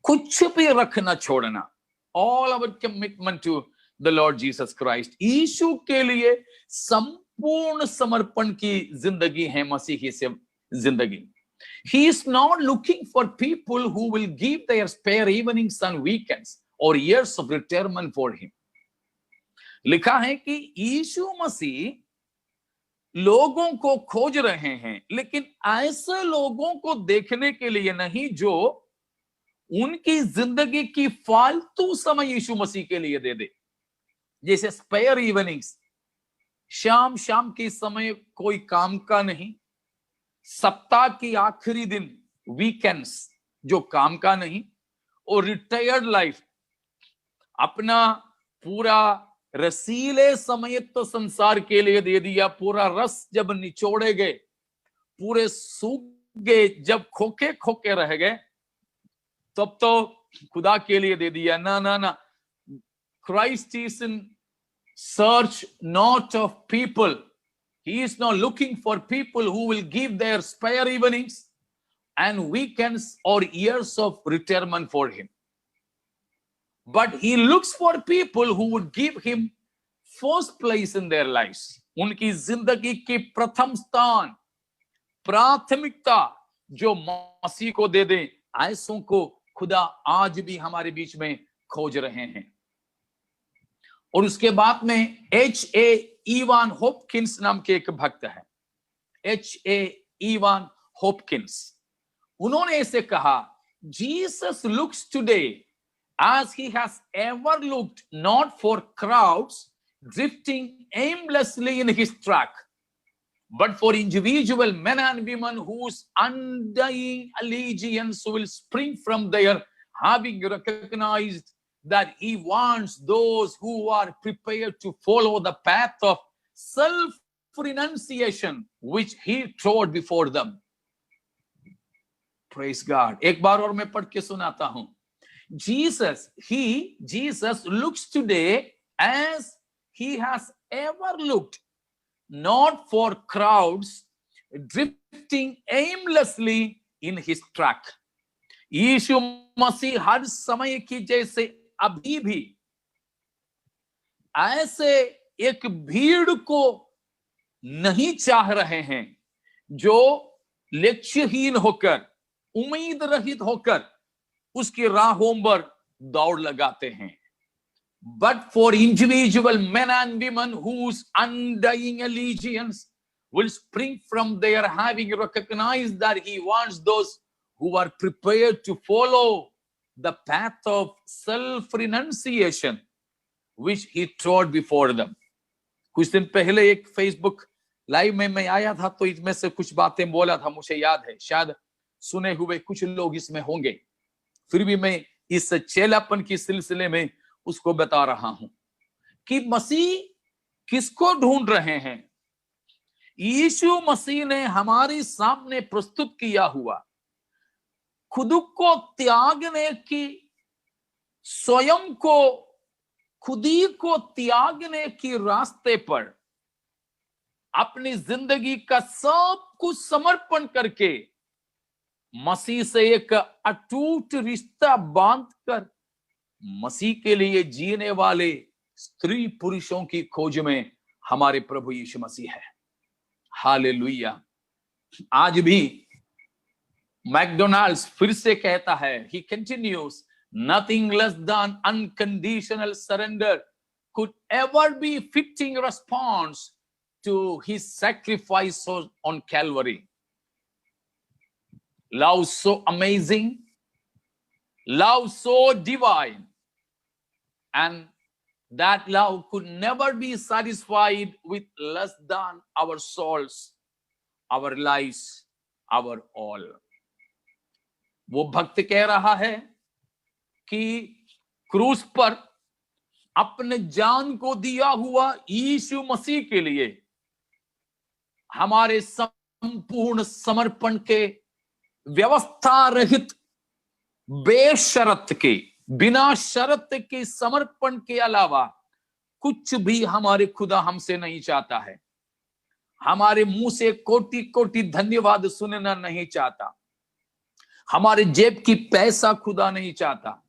कुछ भी रखना छोड़ना। All our commitment to the Lord Jesus Christ, यीशु के लिए संपूर्ण समर्पण की जिंदगी है मसीही से जिंदगी। He is not looking for people who will give their spare evenings and weekends or years of retirement for him. लिखा है कि यीशु मसीह लोगों को खोज रहे हैं, लेकिन ऐसे लोगों को देखने के लिए नहीं जो उनकी जिंदगी की फालतू समय यीशु मसीह के लिए दे दे। जैसे स्पेयर इवनिंग्स, शाम के समय कोई काम का नहीं, सप्ताह की आखिरी दिन वीकेंड्स जो काम का नहीं, और रिटायर्ड लाइफ, अपना पूरा रसीले समय तो संसार के लिए दे दिया। पूरा रस जब निचोड़े गए, पूरे सूख गए, जब खोखे खोखे रह गए, तब तो खुदा के लिए दे दिया। ना ना ना, Christ is in search not of people. He is not looking for people who will give their spare evenings and weekends or years of retirement for him. But he looks for people who would give him first place in their lives. उनकी जिंदगी की प्रथम स्थान, प्राथमिकता जो मसीह को दे दे। ऐसों को खुदा आज भी हमारे बीच में खोज रहे हैं। और उसके बाद में H.A. इवान हॉपकिंस नाम के एक भक्त है, H.A. Ivan Hopkins. उन्होंने ऐसे कहा, Jesus looks today as he has ever looked, not for crowds drifting aimlessly in his track, but for individual men and women whose undying allegiance will spring from their having recognized that he wants those who are prepared to follow the path of self-renunciation which he trod before them. Praise God. एक बार और मैं पढ़ के सुनाता हूं। Jesus looks today as he has ever looked, not for crowds drifting aimlessly in his track. यीशु मसीह हर समय की जैसे अभी भी ऐसे एक भीड़ को नहीं चाह रहे हैं जो लक्ष्यहीन होकर, उम्मीद रहित होकर उसकी राहों पर दौड़ लगाते हैं। But for individual men and women whose undying allegiance will spring from their having recognized that he wants those who are prepared to follow the path of self-renunciation which he trod before them. कुछ दिन पहले एक Facebook live में मैं आया था, तो इसमें से कुछ बातें बोला था, मुझे याद है। शायद सुने हुए कुछ लोग इसमें होंगे, फिर भी मैं इस चेलापन की सिलसिले में उसको बता रहा हूं कि मसीह किसको ढूंढ रहे हैं। यीशु मसीह ने हमारे सामने प्रस्तुत किया हुआ खुद को त्यागने की, स्वयं को खुद ही को त्यागने की रास्ते पर अपनी जिंदगी का सब कुछ समर्पण करके मसीह से एक अटूट रिश्ता बांधकर मसीह के लिए जीने वाले स्त्री पुरुषों की खोज में हमारे प्रभु यीशु मसीह है। हालेलुया। आज भी मैकडोनाल्ड्स फिर से कहता है, he continues, nothing less than unconditional surrender could ever be fitting response to his sacrifice on Calvary. Love so amazing, love so divine, and that love could never be satisfied with less than our souls, our lives, our all. वो भक्त कह रहा है कि क्रूस पर अपने जान को दिया हुआ यीशु मसीह के लिए हमारे संपूर्ण समर्पण के, व्यवस्था रहित, बेशर्त के, बिना शर्त के समर्पण के अलावा कुछ भी हमारे खुदा हमसे नहीं चाहता है। हमारे मुंह से कोटि कोटि धन्यवाद सुनना नहीं चाहता, हमारे जेब की पैसा खुदा नहीं चाहता,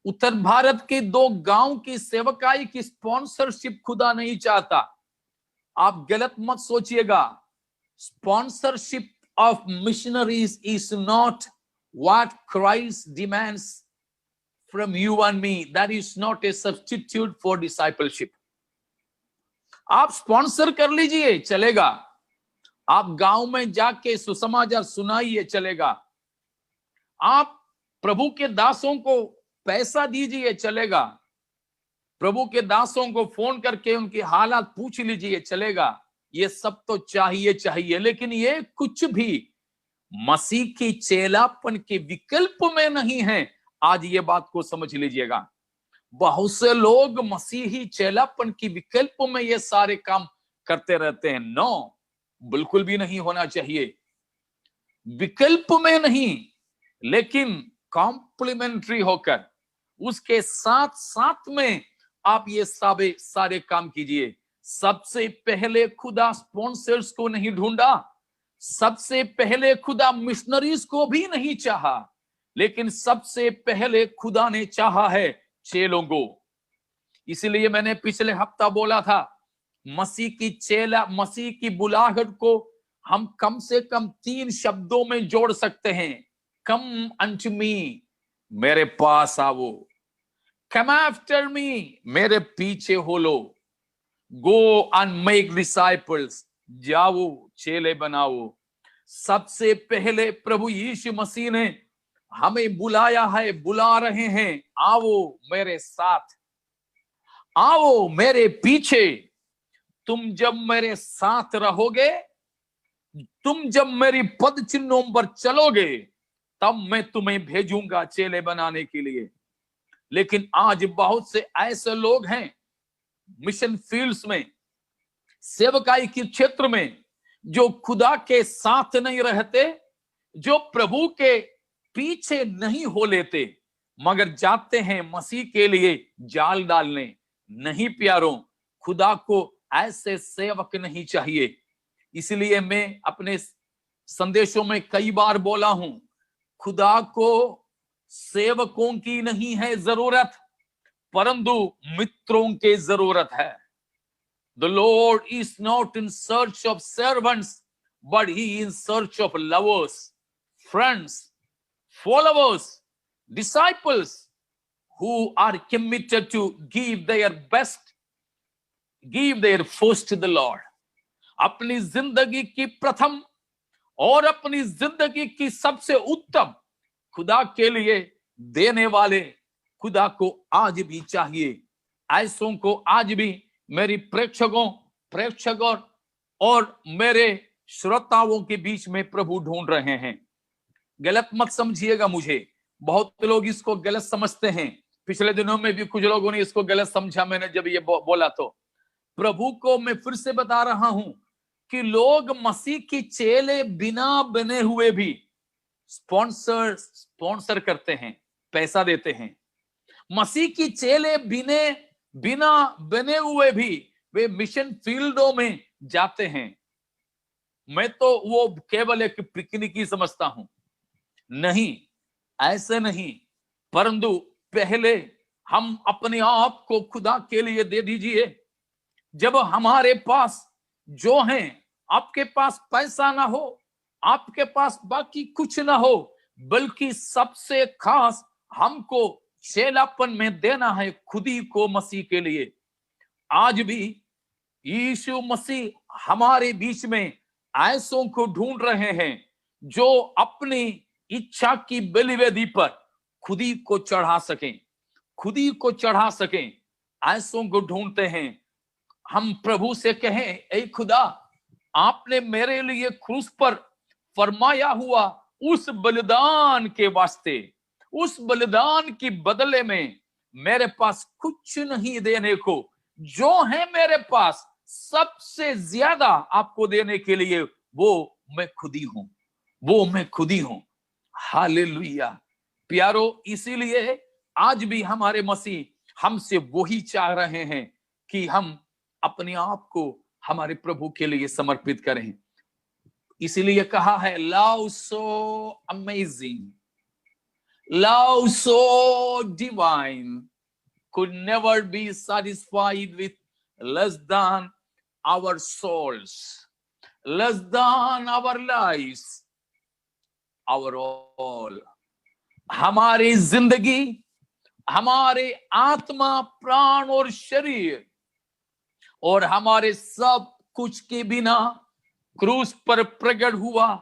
उत्तर भारत के 2 गांव की सेवकाई की स्पॉन्सरशिप खुदा नहीं चाहता। आप गलत मत सोचिएगा, sponsorship of missionaries is not what Christ demands from you and me, that is not a substitute for discipleship. आप स्पॉन्सर कर लीजिए, चलेगा। आप गांव में जाके सुसमाचार सुनाइए, चलेगा। आप प्रभु के दासों को पैसा दीजिए, चलेगा। प्रभु के दासों को फोन करके उनकी हालात पूछ लीजिए, चलेगा। ये सब तो चाहिए, लेकिन ये कुछ भी मसीह की चेलापन के विकल्प में नहीं है। आज ये बात को समझ लीजिएगा। बहुत से लोग मसीही चेलापन की विकल्प में ये सारे काम करते रहते हैं। नो, बिल्कुल भी नहीं होना चाहिए। विकल्प में नहीं, लेकिन कॉम्प्लीमेंट्री होकर उसके साथ साथ में आप ये सारे काम कीजिए। सबसे पहले खुदा स्पॉन्सर्स को नहीं ढूंढा, सबसे पहले खुदा मिशनरीज को भी नहीं चाहा, लेकिन सबसे पहले खुदा ने चाहा है चेलों को। इसलिए मैंने पिछले हफ्ता बोला था, मसीह की बुलाहट को हम कम से कम 3 शब्दों में जोड़ सकते हैं। कम अनटू मी, मेरे पास आओ। कम आफ्टर मी, मेरे पीछे हो लो। गो एंड मेक डिसाइपल्स, जाओ चेले बनाओ। सबसे पहले प्रभु यीशु मसीह ने हमें बुलाया है, बुला रहे हैं, आओ मेरे साथ, आओ मेरे पीछे। तुम जब मेरे साथ रहोगे, तुम जब मेरी पद चिन्हों पर चलोगे, तब मैं तुम्हें भेजूंगा चेले बनाने के लिए। लेकिन आज बहुत से ऐसे लोग हैं मिशन फील्ड्स में, सेवकाई के क्षेत्र में, जो खुदा के साथ नहीं रहते, जो प्रभु के पीछे नहीं हो लेते, मगर जाते हैं मसीह के लिए जाल डालने। नहीं प्यारों, खुदा को ऐसे सेवक नहीं चाहिए। इसलिए मैं अपने संदेशों में कई बार बोला हूं, खुदा को सेवकों की नहीं है जरूरत, परंतु मित्रों की जरूरत है। The Lord is not in search of servants, but he is in search of lovers, friends, followers, disciples who are committed to give their best, give their first to the Lord. अपनी जिंदगी की प्रथम और अपनी जिंदगी की सबसे उत्तम खुदा के लिए देने वाले खुदा को आज भी चाहिए। ऐसों को आज भी मेरी प्रेक्षकों और मेरे श्रोताओं के बीच में प्रभु ढूंढ रहे हैं। गलत मत समझिएगा मुझे, बहुत लोग इसको गलत समझते हैं। पिछले दिनों में भी कुछ लोगों ने इसको गलत समझा मैंने जब ये बोला। तो प्रभु को मैं फिर से बता रहा हूं कि लोग मसीह की चेले बिना बने हुए भी स्पॉन्सर करते हैं, पैसा देते हैं। मसीह की चेले बिना बने हुए भी वे मिशन फील्डों में जाते हैं। मैं तो वो केवल एक पिकनिक ही समझता हूं। नहीं, ऐसे नहीं, परंतु पहले हम अपने आप को खुदा के लिए दे दीजिए। जब हमारे पास जो है, आपके पास पैसा ना हो, आपके पास बाकी कुछ ना हो, बल्कि सबसे खास हमको चेलापन में देना है खुदी को मसीह के लिए। आज भी यीशु मसीह हमारे बीच में ऐसों को ढूंढ रहे हैं जो अपनी इच्छा की बलिवेदी पर खुदी को चढ़ा सकें, खुदी को चढ़ा सकें। ऐसों को ढूंढते हैं। हम प्रभु से कहें, ऐ खुदा, आपने मेरे लिए क्रूस पर फरमाया हुआ उस बलिदान के वास्ते, उस बलिदान की बदले में मेरे पास कुछ नहीं देने को, जो है मेरे पास सबसे ज्यादा आपको देने के लिए वो मैं खुद ही हूं, वो मैं खुद ही हूं। हालेलुया प्यारो, इसीलिए आज भी हमारे मसीह हमसे वही चाह रहे हैं कि हम अपने आप को हमारे प्रभु के लिए समर्पित करें। इसीलिए कहा है love so amazing, love so divine could never be satisfied with less than our souls, less than our lives, our all. हमारी जिंदगी, हमारे आत्मा, प्राण और शरीर और हमारे सब कुछ के बिना क्रूस पर प्रकट हुआ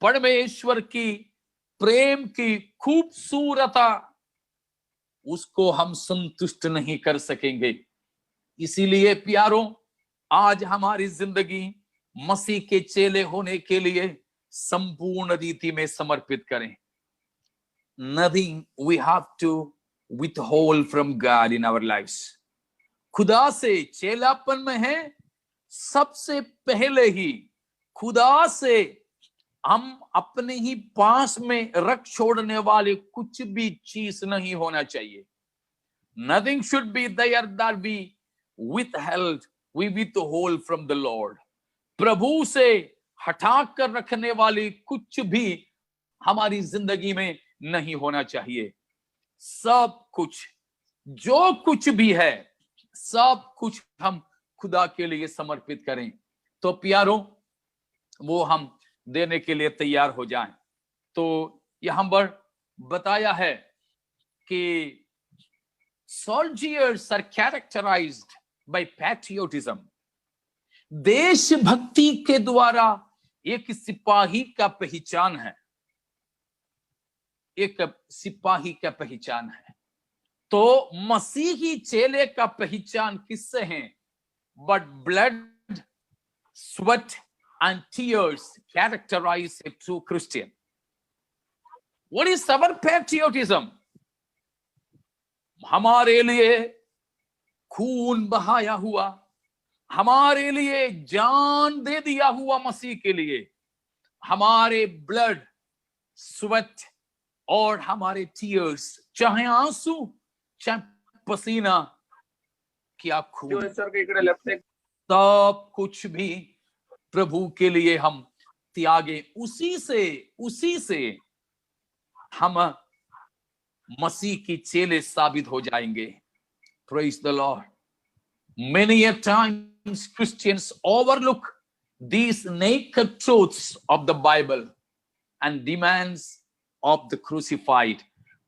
परमेश्वर की प्रेम की खूबसूरता, उसको हम संतुष्ट नहीं कर सकेंगे। इसीलिए प्यारों, आज हमारी जिंदगी मसीह के चेले होने के लिए संपूर्ण रीति में समर्पित करें। Nothing we have to withhold from God in our lives. खुदा से चेलापन में है, सबसे पहले ही खुदा से हम अपने ही पास में रख छोड़ने वाले कुछ भी चीज नहीं होना चाहिए। Nothing should be there that we withhold from the Lord. प्रभु से हटा कर रखने वाली कुछ भी हमारी जिंदगी में नहीं होना चाहिए। सब कुछ, जो कुछ भी है, सब कुछ हम खुदा के लिए समर्पित करें, तो प्यारों वो हम देने के लिए तैयार हो जाएं। तो यहां पर बताया है कि soldiers are characterized by patriotism. देशभक्ति के द्वारा एक सिपाही का पहचान है, एक सिपाही का पहचान है। तो मसीही चेले का पहचान किससे है? But blood, sweat and tears characterize a true Christian. What is our patriotism? हमारे लिए खून बहाया हुआ, हमारे लिए जान दे दिया हुआ मसीह के लिए, हमारे ब्लड, स्वेट और हमारे टीयर्स, चाहे आंसू, चाहे पसीना, क्या खून, सब कुछ भी प्रभु के लिए हम त्यागे। उसी से हम मसीह की चेले साबित हो जाएंगे। Praise the Lord. Many a times Christians overlook these naked truths of the Bible and demands of the crucified.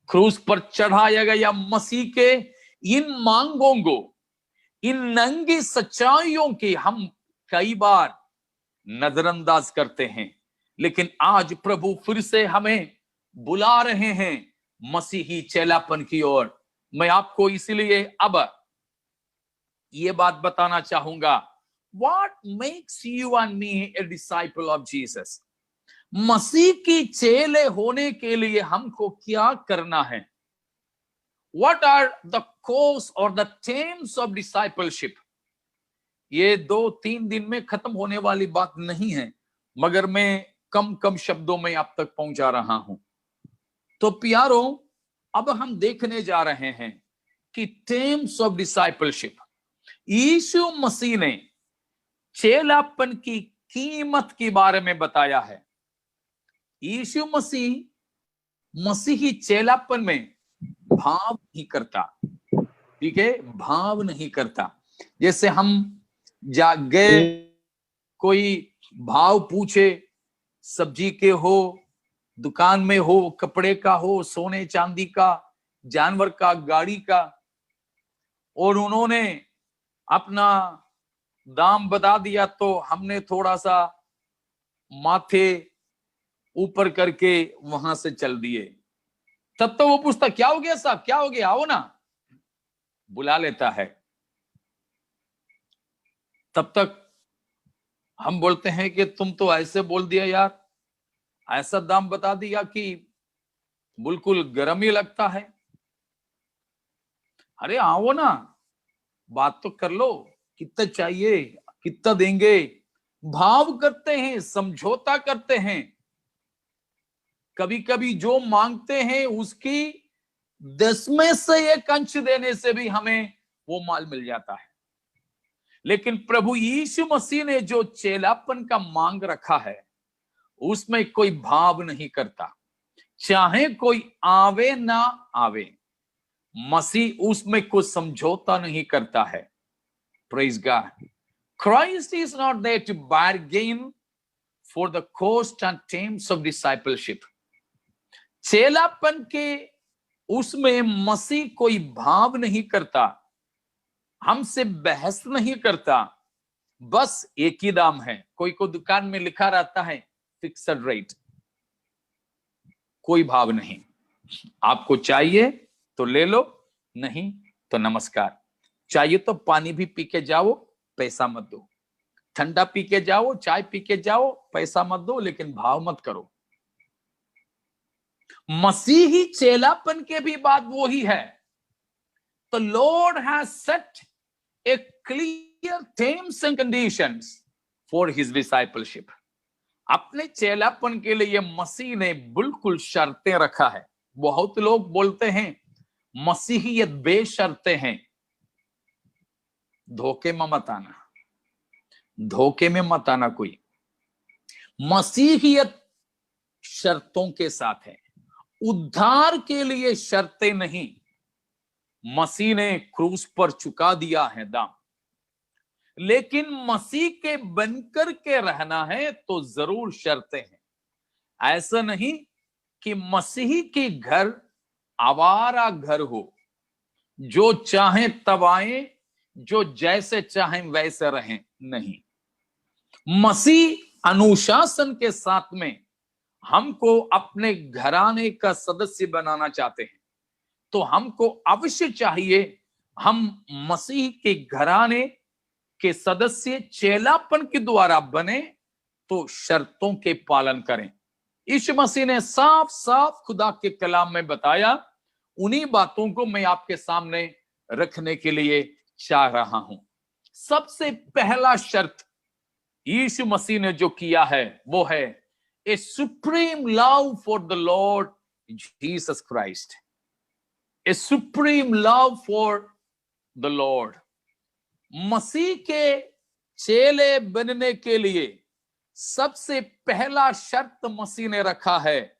क्रूस पर चढ़ाया गया मसीह के इन मांगों को, इन नंगी सच्चाइयों की हम कई बार नजरअंदाज करते हैं, लेकिन आज प्रभु फिर से हमें बुला रहे हैं मसीही चेलापन की ओर। मैं आपको इसीलिए अब ये बात बताना चाहूंगा, What makes you and me a disciple of Jesus? मसीह की चेले होने के लिए हमको क्या करना है? What are the course or the terms of discipleship? ये 2-3 दिन में खत्म होने वाली बात नहीं है, मगर मैं कम शब्दों में आप तक पहुंचा रहा हूं। तो प्यारों, अब हम देखने जा रहे हैं कि टर्म्स ऑफ डिसाइपलशिप, यीशु मसीह ने चेलापन की कीमत के बारे में बताया है। यीशु मसीही चेलापन में भाव नहीं करता, ठीक है, भाव नहीं करता। जैसे हम जा गए, कोई भाव पूछे, सब्जी के हो, दुकान में हो, कपड़े का हो, सोने चांदी का, जानवर का, गाड़ी का, और उन्होंने अपना दाम बता दिया तो हमने थोड़ा सा माथे ऊपर करके वहां से चल दिए। तब तो वो पूछता क्या हो गया साहब, क्या हो गया, आओ ना, बुला लेता है। तब तक हम बोलते हैं कि तुम तो ऐसे बोल दिया यार, ऐसा दाम बता दिया कि बिल्कुल गर्म ही लगता है। अरे आओ ना, बात तो कर लो, कितना चाहिए, कितना देंगे, भाव करते हैं, समझौता करते हैं। कभी कभी जो मांगते हैं उसकी 10 में से 1 अंश देने से भी हमें वो माल मिल जाता है। लेकिन प्रभु यीशु मसीह ने जो चेलापन का मांग रखा है उसमें कोई भाव नहीं करता, चाहे कोई आवे ना आवे, मसीह उसमें कुछ समझौता नहीं करता है। Praise God. Christ is not there to bargain for the cost and terms of discipleship. चेलापन के उसमें मसीह कोई भाव नहीं करता, हमसे बहस नहीं करता, बस एक ही दाम है। कोई को दुकान में लिखा रहता है फिक्स्ड रेट, कोई भाव नहीं। आपको चाहिए तो ले लो, नहीं तो नमस्कार। चाहिए तो पानी भी पी के जाओ, पैसा मत दो। ठंडा पी के जाओ, चाय पी के जाओ, पैसा मत दो, लेकिन भाव मत करो। मसीही चेलापन के भी बात वो ही है। The Lord has set a clear terms and conditions for his discipleship. अपने चेलापन के लिए मसीह ने बिल्कुल शर्तें रखा है। बहुत लोग बोलते हैं मसीहियत बेशर्तें हैं। धोखे में मत आना, धोखे में मत आना। कोई मसीहियत शर्तों के साथ है, उद्धार के लिए शर्तें नहीं। मसीह ने क्रूस पर चुका दिया है दाम, लेकिन मसीह के बनकर के रहना है तो जरूर शर्तें हैं। ऐसा नहीं कि मसीही के घर आवारा घर हो, जो चाहे तब आए, जो जैसे चाहे वैसे रहें। नहीं, मसीह अनुशासन के साथ में हमको अपने घराने का सदस्य बनाना चाहते हैं। तो हमको अवश्य चाहिए हम मसीह के घराने के सदस्य चेलापन के द्वारा बने तो शर्तों के पालन करें। यीशु मसीह ने साफ साफ खुदा के कलाम में बताया। उन्हीं बातों को मैं आपके सामने रखने के लिए चाह रहा हूं। सबसे पहला शर्त यीशु मसीह ने जो किया है वो है a supreme love for the Lord Jesus Christ. A supreme love for the lord. मसीह के चेले बनने के लिए सबसे पहला शर्त मसीह ने रखा है,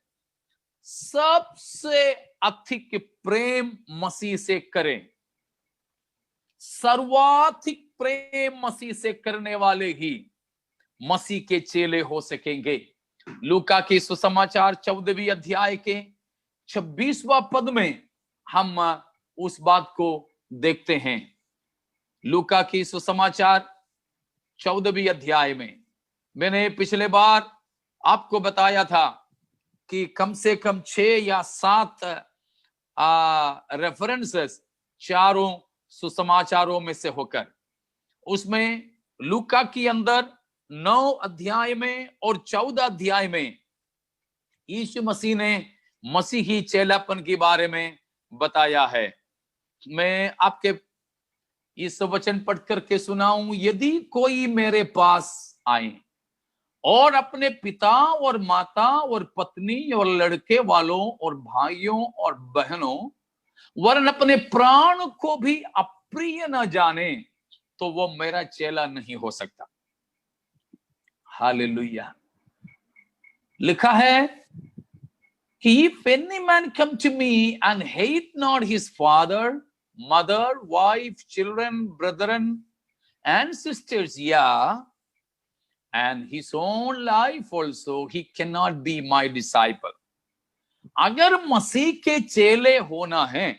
सबसे अधिक प्रेम मसीह से करें। सर्वाधिक प्रेम मसीह से करने वाले ही मसीह के चेले हो सकेंगे। लूका की सुसमाचार 14वीं अध्याय के 26वां पद में हम उस बात को देखते हैं। लूका की सुसमाचार 14वीं अध्याय में मैंने पिछले बार आपको बताया था कि कम से कम 6 या 7 रेफरेंसेस चारों सुसमाचारों में से होकर, उसमें लूका के अंदर 9 अध्याय में और 14 अध्याय में यीशु मसीह ने मसीही चेलापन के बारे में बताया है। मैं आपके इस वचन पढ़ करके सुनाऊं। यदि कोई मेरे पास आए और अपने पिता और माता और पत्नी और लड़के वालों और भाइयों और बहनों वरन अपने प्राण को भी अप्रिय न जाने, तो वो मेरा चेला नहीं हो सकता। हालेलुया। लिखा है कि if any man come to me and hate not his father, mother, wife, children, brethren and sisters, yeah, and his own life also, he cannot be my disciple. अगर मसीह के चेले होना है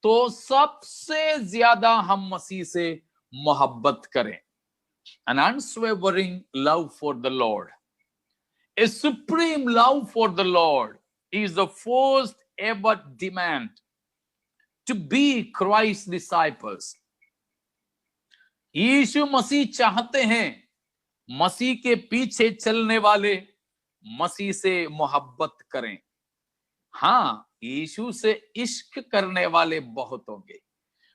तो सबसे ज्यादा हम मसीह से मोहब्बत करें। An unswavering love for the Lord, a supreme love for the Lord is the first ever demand to be Christ's disciples. यीशु मसीह चाहते हैं मसीह के पीछे चलने वाले मसीह से मोहब्बत करें। हाँ, यीशु से इश्क करने वाले बहुत होंगे,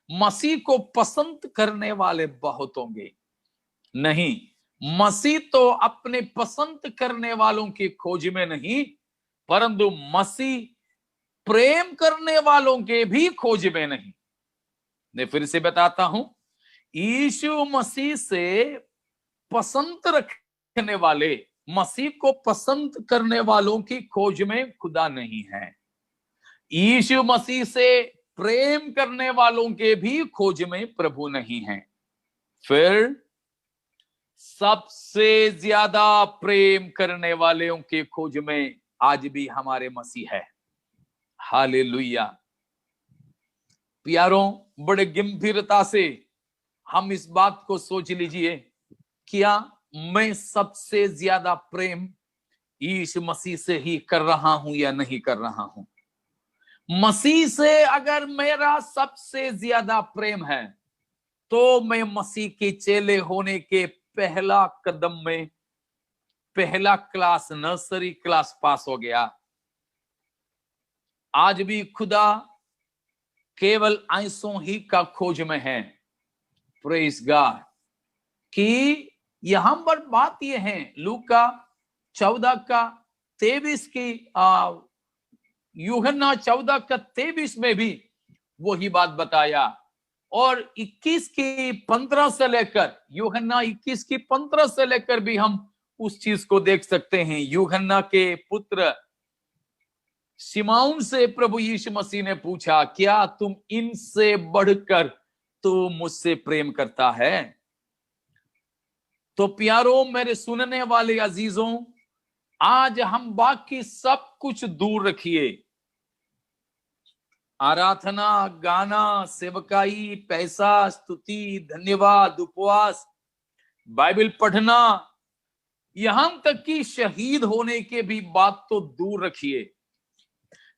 मसीह को पसंद करने वाले बहुत होंगे। नहीं, मसीह तो अपने पसंद करने वालों की खोज में नहीं, परंतु मसीह प्रेम करने वालों के भी खोज में नहीं। मैं फिर से बताता हूं, यीशु मसीह से पसंद रखने वाले, मसीह को पसंद करने वालों की खोज में खुदा नहीं है। यीशु मसीह से प्रेम करने वालों के भी खोज में प्रभु नहीं है। फिर सबसे ज्यादा प्रेम करने वालों के खोज में आज भी हमारे मसीह है। हालेलुया। प्यारों, बड़े गंभीरता से हम इस बात को सोच लीजिए, क्या मैं सबसे ज्यादा प्रेम यीशु मसीह से ही कर रहा हूं या नहीं कर रहा हूं? मसीह से अगर मेरा सबसे ज्यादा प्रेम है तो मैं मसीह के चेले होने के पहला कदम में पहला क्लास, नर्सरी क्लास पास हो गया। आज भी खुदा केवल आंसू ही का खोज में है। Praise God. कि यहां पर बात यह है, लूका 14 का 23 की यूहन्ना 14 का 23 में भी वही बात बताया, और 21 की 15 से लेकर, यूहन्ना 21 की 15 से लेकर भी हम उस चीज को देख सकते हैं। यूहन्ना के पुत्र शिमौन से प्रभु यीशु मसीह ने पूछा, क्या तुम इनसे बढ़कर तो मुझसे प्रेम करता है? तो प्यारों, मेरे सुनने वाले अजीजों, आज हम बाकी सब कुछ दूर रखिए, आराधना, गाना, सेवकाई, पैसा, स्तुति, धन्यवाद, उपवास, बाइबल पढ़ना, यहां तक कि शहीद होने के भी बात तो दूर रखिए,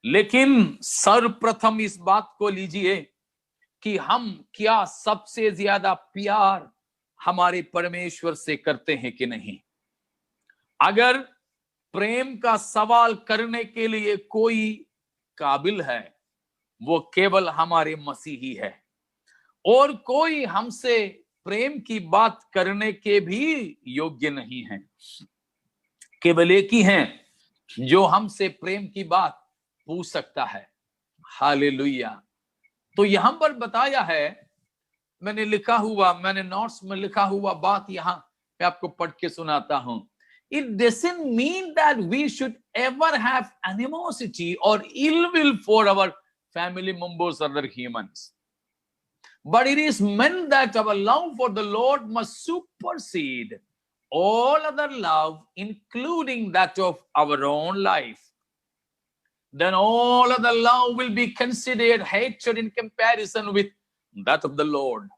लेकिन सर्वप्रथम इस बात को लीजिए कि हम क्या सबसे ज्यादा प्यार हमारे परमेश्वर से करते हैं कि नहीं। अगर प्रेम का सवाल करने के लिए कोई काबिल है, वो केवल हमारे मसीही है, और कोई हमसे प्रेम की बात करने के भी योग्य नहीं है। केवल एक ही है जो हमसे प्रेम की बात पूछ सकता है। हालेलुया। तो यहां पर बताया है, मैंने लिखा हुआ, मैंने नोट्स में लिखा हुआ बात यहां मैं आपको पढ़ के सुनाता हूं। It doesn't mean that we should ever have animosity or ill will for our family members or other humans, but it is meant that our love for the Lord must supersede all other love, including that of our own life. Then all other love will be considered hatred in comparison with that of the Lord.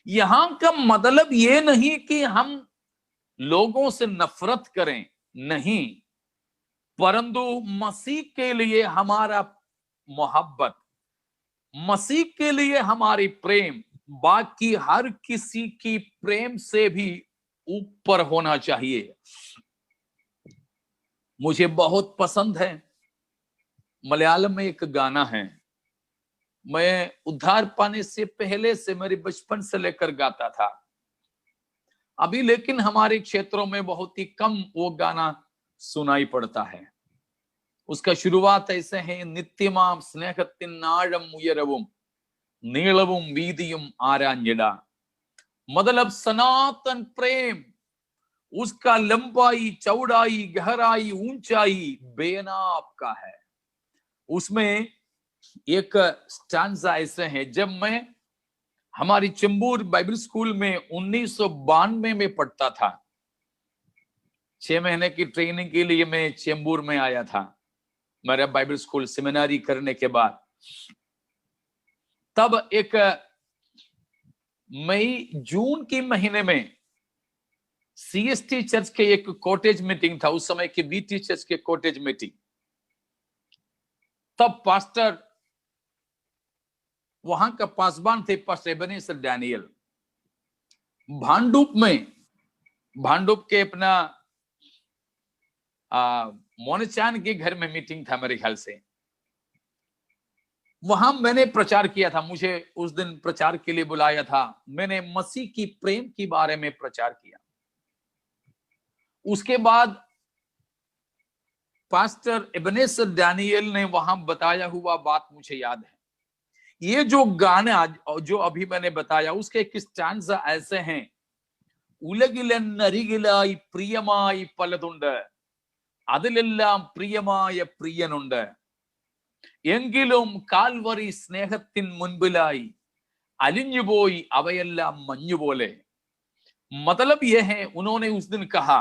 यहां का मतलब ये नहीं कि हम लोगों से नफरत करें, नहीं, परंतु मसीह के लिए हमारा मोहब्बत, मसीह के लिए हमारी प्रेम बाकी हर किसी की प्रेम से भी ऊपर होना चाहिए। मुझे बहुत पसंद है, मलयालम में एक गाना है, मैं उद्धार पाने से पहले से, मेरे बचपन से लेकर गाता था। अभी लेकिन हमारे क्षेत्रों में बहुत ही कम वो गाना सुनाई पड़ता है। उसका शुरुआत ऐसे है, नित्यमाम स्नेहतिन्नाळम उयरवुम नीलवुम वीदियुम आरांजड़ा। मतलब सनातन प्रेम, उसका लंबाई, चौड़ाई, गहराई, ऊंचाई बेनाप का है। उसमें एक स्टैंजा ऐसे है, जब मैं हमारी चेंबूर बाइबल स्कूल में 1992 में पढ़ता था, 6 महीने की ट्रेनिंग के लिए मैं चेंबूर में आया था, मेरा बाइबल स्कूल सेमिनारी करने के बाद। तब एक मई जून के महीने में सीएसटी चर्च के एक कॉटेज मीटिंग था, उस समय के बीटी चर्च के कॉटेज मीटिंग। तब पास्टर, वहां का पासवान थे पास्टर एबेनेजर डैनियल। भांडुप में भांडुप के अपना मोनचान के घर में मीटिंग था मेरे ख्याल से, वहां मैंने प्रचार किया था। मुझे उस दिन प्रचार के लिए बुलाया था। मैंने मसीह की प्रेम के बारे में प्रचार किया। उसके बाद पास्टर एबनेसर डैनियल ने वहां बताया हुआ बात मुझे याद है। ये जो गाना जो अभी मैंने बताया, उसके एक स्टैंजा ऐसे हैं, ഉലകിലെന്നരികിലായി പ്രിയമായി പലതുണ്ട്, അതിലെല്ലാം പ്രിയമായ പ്രിയനുണ്ട്, എങ്കിലും കാൽവറി സ്നേഹത്തിൻ മുൻപിലായി അലിഞ്ഞുപോയി അവയെല്ലാം മഞ്ഞുപോലെ। मतलब यह है, उन्होंने उस दिन कहा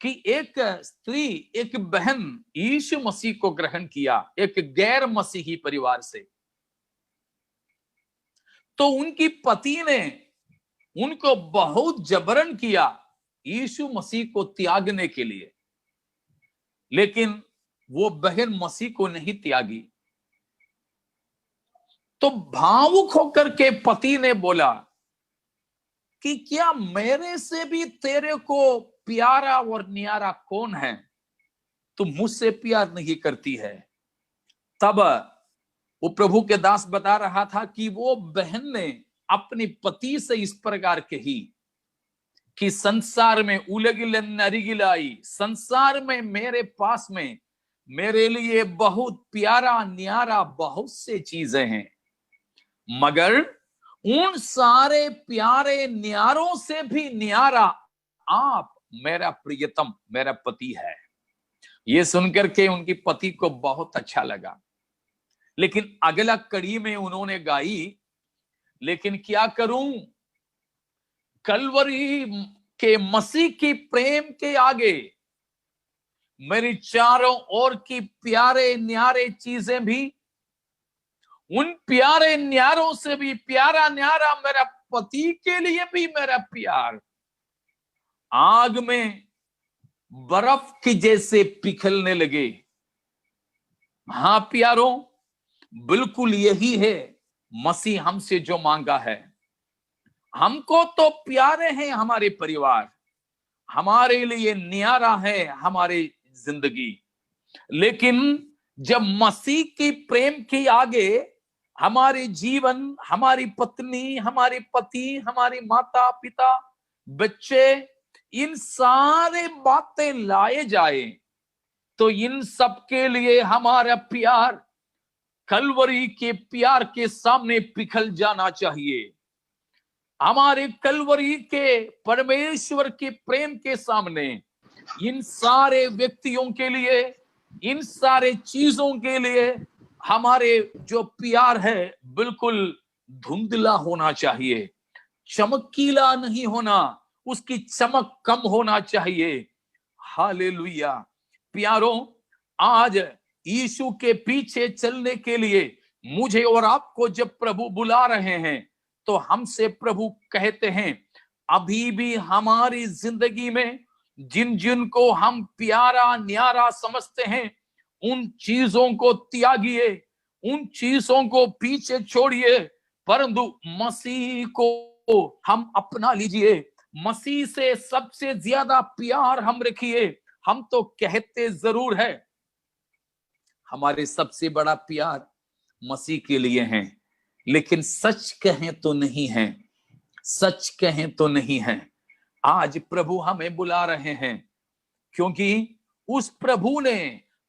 कि एक स्त्री, एक बहन यीशु मसीह को ग्रहण किया एक गैर मसीही परिवार से, तो उनकी पति ने उनको बहुत जबरन किया यीशु मसीह को त्यागने के लिए, लेकिन वो बहन मसीह को नहीं त्यागी। तो भावुक होकर के पति ने बोला कि क्या मेरे से भी तेरे को प्यारा और न्यारा कौन है, तुम मुझसे प्यार नहीं करती है। तब वो प्रभु के दास बता रहा था कि वो बहन ने अपने पति से इस प्रकार कही कि संसार में उलगिलाई, संसार में मेरे पास में मेरे लिए बहुत प्यारा न्यारा बहुत से चीजें हैं, मगर उन सारे प्यारे न्यारों से भी न्यारा आप मेरा प्रियतम, मेरा पति है। ये सुनकर के उनकी पति को बहुत अच्छा लगा। लेकिन अगला कड़ी में उन्होंने गाई, लेकिन क्या करूं, कलवरी के मसीह की प्रेम के आगे मेरी चारों ओर की प्यारे न्यारे चीजें भी, उन प्यारे न्यारों से भी प्यारा न्यारा मेरा पति के लिए भी मेरा प्यार आग में बर्फ की जैसे पिघलने लगे। हाँ प्यारों, बिल्कुल यही है मसीह हमसे जो मांगा है। हमको तो प्यारे हैं हमारे परिवार, हमारे लिए न्यारा है हमारी जिंदगी, लेकिन जब मसीह की प्रेम के आगे हमारे जीवन, हमारी पत्नी, हमारे पति, हमारी माता पिता, बच्चे, इन सारे बातें लाए जाए, तो इन सब के लिए हमारा प्यार कलवरी के प्यार के सामने पिघल जाना चाहिए। हमारे कलवरी के परमेश्वर के प्रेम के सामने इन सारे व्यक्तियों के लिए, इन सारे चीजों के लिए हमारे जो प्यार है बिल्कुल धुंधला होना चाहिए, चमकीला नहीं होना, उसकी चमक कम होना चाहिए। हालेलुया। प्यारों, आज यीशु के पीछे चलने के लिए मुझे और आपको जब प्रभु बुला रहे हैं, तो हमसे प्रभु कहते हैं, अभी भी हमारी जिंदगी में जिन जिन को हम प्यारा न्यारा समझते हैं, उन चीजों को त्यागिए, उन चीजों को पीछे छोड़िए, परंतु मसीह को हम अपना लीजिए। मसीह से सबसे ज्यादा प्यार हम रखिए। हम तो कहते जरूर है हमारे सबसे बड़ा प्यार मसीह के लिए है, लेकिन सच कहें तो नहीं है, सच कहें तो नहीं है। आज प्रभु हमें बुला रहे हैं, क्योंकि उस प्रभु ने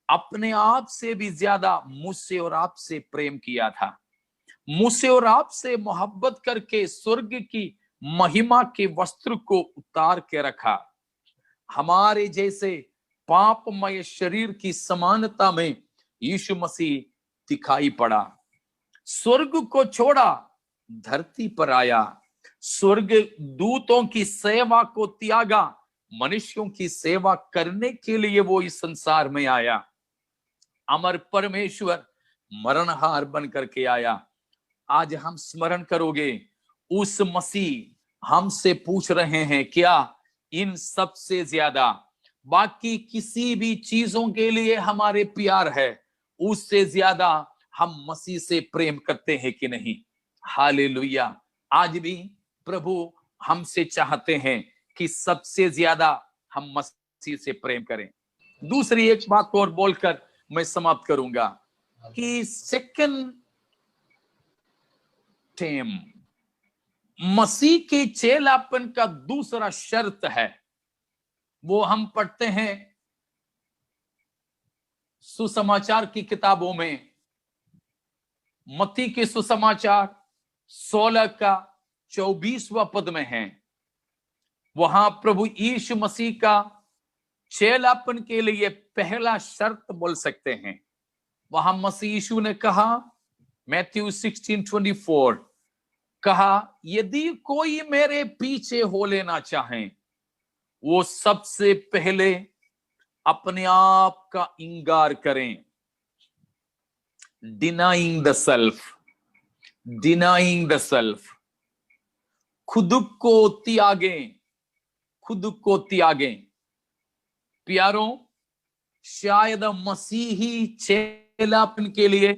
अपने आप से भी ज्यादा मुझसे और आपसे प्रेम किया था। मुझसे और आपसे मोहब्बत करके स्वर्ग की महिमा के वस्त्र को उतार के रखा। हमारे जैसे पापमय शरीर की समानता में यीशु मसीह दिखाई पड़ा, स्वर्ग को छोड़ा, धरती पर आया, स्वर्ग दूतों की सेवा को त्यागा, मनुष्यों की सेवा करने के लिए वो इस संसार में आया। अमर परमेश्वर मरणहार बन करके आया। आज हम स्मरण करोगे, उस मसीह हमसे पूछ रहे हैं, क्या इन सब से ज्यादा बाकी किसी भी चीजों के लिए हमारे प्यार है, उससे ज्यादा हम मसीह से प्रेम करते हैं कि नहीं? हालेलुया। आज भी प्रभु हमसे चाहते हैं कि सबसे ज्यादा हम मसीह से प्रेम करें। दूसरी एक बात और बोलकर मैं समाप्त करूंगा कि सेकंड टेम मसीह के चेलापन का दूसरा शर्त है, वो हम पढ़ते हैं सुसमाचार की किताबों में। मत्ती के सुसमाचार 16 का 24वां पद में है। वहां प्रभु यीशु मसीह का चेलापन के लिए पहला शर्त बोल सकते हैं। वहां मसीह यीशु ने कहा, मैथ्यू 16:24 कहा, यदि कोई मेरे पीछे हो लेना चाहे वो सबसे पहले अपने आप का इंकार करें। Denying the self, denying the self, खुद को त्यागें, खुद को त्यागें। प्यारों, शायद मसीही चेलापन के लिए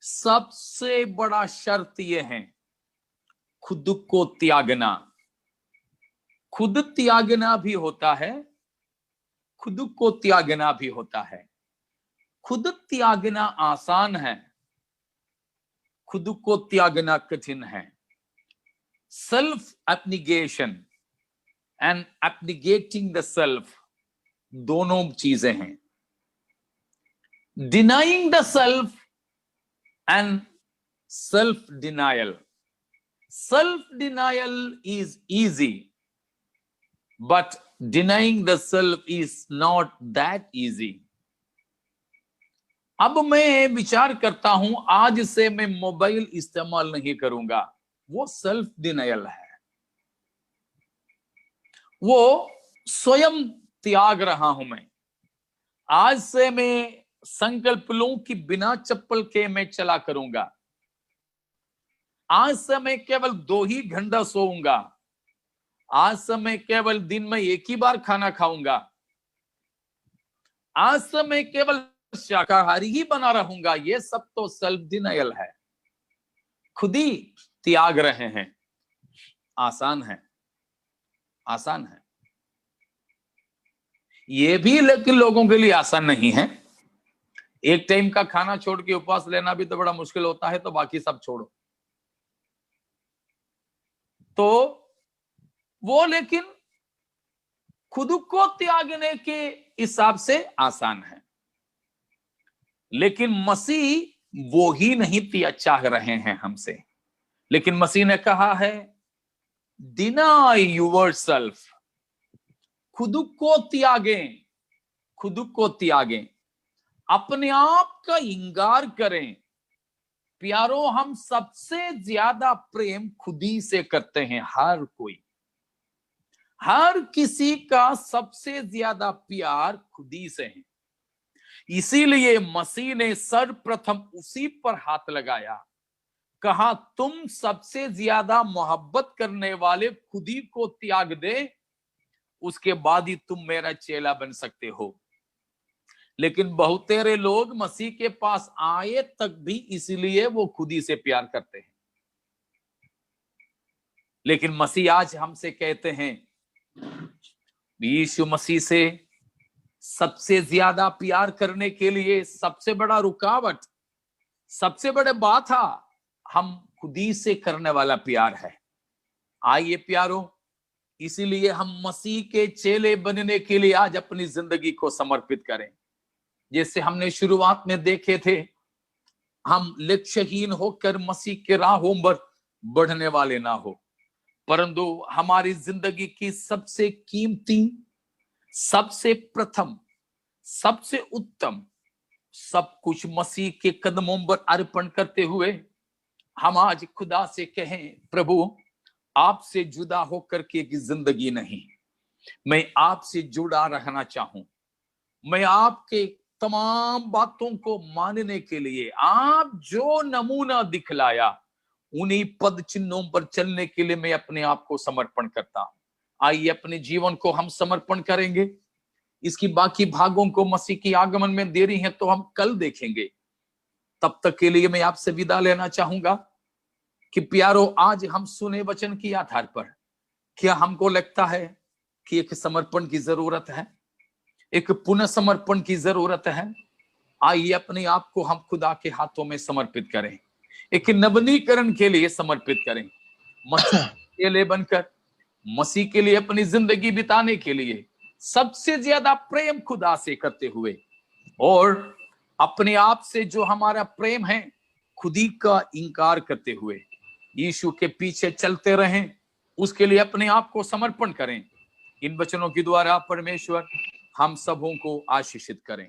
सबसे बड़ा शर्त यह है खुद को त्यागना। खुद त्यागना भी होता है, खुद को त्यागना भी होता है। खुद त्यागना आसान है, खुद को त्यागना कठिन है। सेल्फ एब्निगेशन एंड एब्निगेटिंग द सेल्फ दोनों चीजें हैं। Denying the self and self denial. Self denial is easy, but denying the self is not that easy. अब मैं विचार करता हूं, आज से मैं मोबाइल इस्तेमाल नहीं करूंगा, वो सेल्फ डिनायल है। वो स्वयं त्याग रहा हूं मैं। आज से मैं संकल्प लूं कि बिना चप्पल के मैं चला करूंगा। आज से मैं केवल 2 ही घंटा सोऊंगा। आज से मैं केवल दिन में 1 ही बार खाना खाऊंगा। आज से मैं केवल शाकाहारी ही बना रहूंगा। ये सब तो सेल्फ डिनायल है, खुद ही त्याग रहे हैं। आसान है, आसान है ये भी, लेकिन लोगों के लिए आसान नहीं है। एक टाइम का खाना छोड़ के उपवास लेना भी तो बड़ा मुश्किल होता है, तो बाकी सब छोड़ो। तो वो लेकिन खुद को त्यागने के हिसाब से आसान है, लेकिन मसीह वो ही नहीं चाह रहे हैं हमसे। लेकिन मसीह ने कहा है, डिनाई योरसेल्फ, खुद को त्यागें, खुद को त्यागें, अपने आप का इंकार करें। प्यारों, हम सबसे ज्यादा प्रेम खुद ही से करते हैं। हर कोई, हर किसी का सबसे ज्यादा प्यार खुद ही से है। इसीलिए मसीह ने सर्वप्रथम उसी पर हाथ लगाया, कहा तुम सबसे ज्यादा मोहब्बत करने वाले खुद ही को त्याग दे, उसके बाद ही तुम मेरा चेला बन सकते हो। लेकिन बहुतेरे लोग मसीह के पास आए तक भी इसलिए वो खुद ही से प्यार करते हैं। लेकिन मसीह आज हमसे कहते हैं, यीशु मसीह से सबसे ज्यादा प्यार करने के लिए सबसे बड़ा रुकावट, सबसे बड़े बाधा हम खुद ही से करने वाला प्यार है। आइए प्यारों, इसीलिए हम मसीह के चेले बनने के लिए आज अपनी जिंदगी को समर्पित करें। जैसे हमने शुरुआत में देखे थे, हम लक्ष्यहीन होकर मसीह के राहों पर बढ़ने वाले ना हो, परंतु हमारी जिंदगी की सबसे कीमती, सबसे प्रथम, सबसे उत्तम सब कुछ मसीह के कदमों पर अर्पण करते हुए हम आज खुदा से कहें, प्रभु आपसे जुदा होकर के एक जिंदगी नहीं, मैं आपसे जुड़ा रहना चाहूं। मैं आपके तमाम बातों को मानने के लिए आप जो नमूना दिखलाया, उन्हीं पद चिन्हों पर चलने के लिए मैं अपने आप को समर्पण करता हूं। आइए अपने जीवन को हम समर्पण करेंगे। इसकी बाकी भागों को मसीह की आगमन में देरी है तो हम कल देखेंगे। तब तक के लिए मैं आपसे विदा लेना चाहूंगा कि प्यारो, आज हम सुने वचन के आधार पर क्या हमको लगता है कि एक समर्पण की जरूरत है, एक पुनः समर्पण की जरूरत है? आइए अपने आप को हम खुदा के हाथों में समर्पित करें, एक नवीनीकरण के लिए समर्पित करें, मसीह के लिए बनकर, मसीह के लिए अपनी जिंदगी बिताने के लिए सबसे ज्यादा प्रेम खुदा से करते हुए, और अपने आप से जो हमारा प्रेम है खुदी का इंकार करते हुए यीशु के पीछे चलते रहें, उसके लिए अपने आप को समर्पण करें। इन वचनों के द्वारा परमेश्वर हम सबों को आशीषित करें।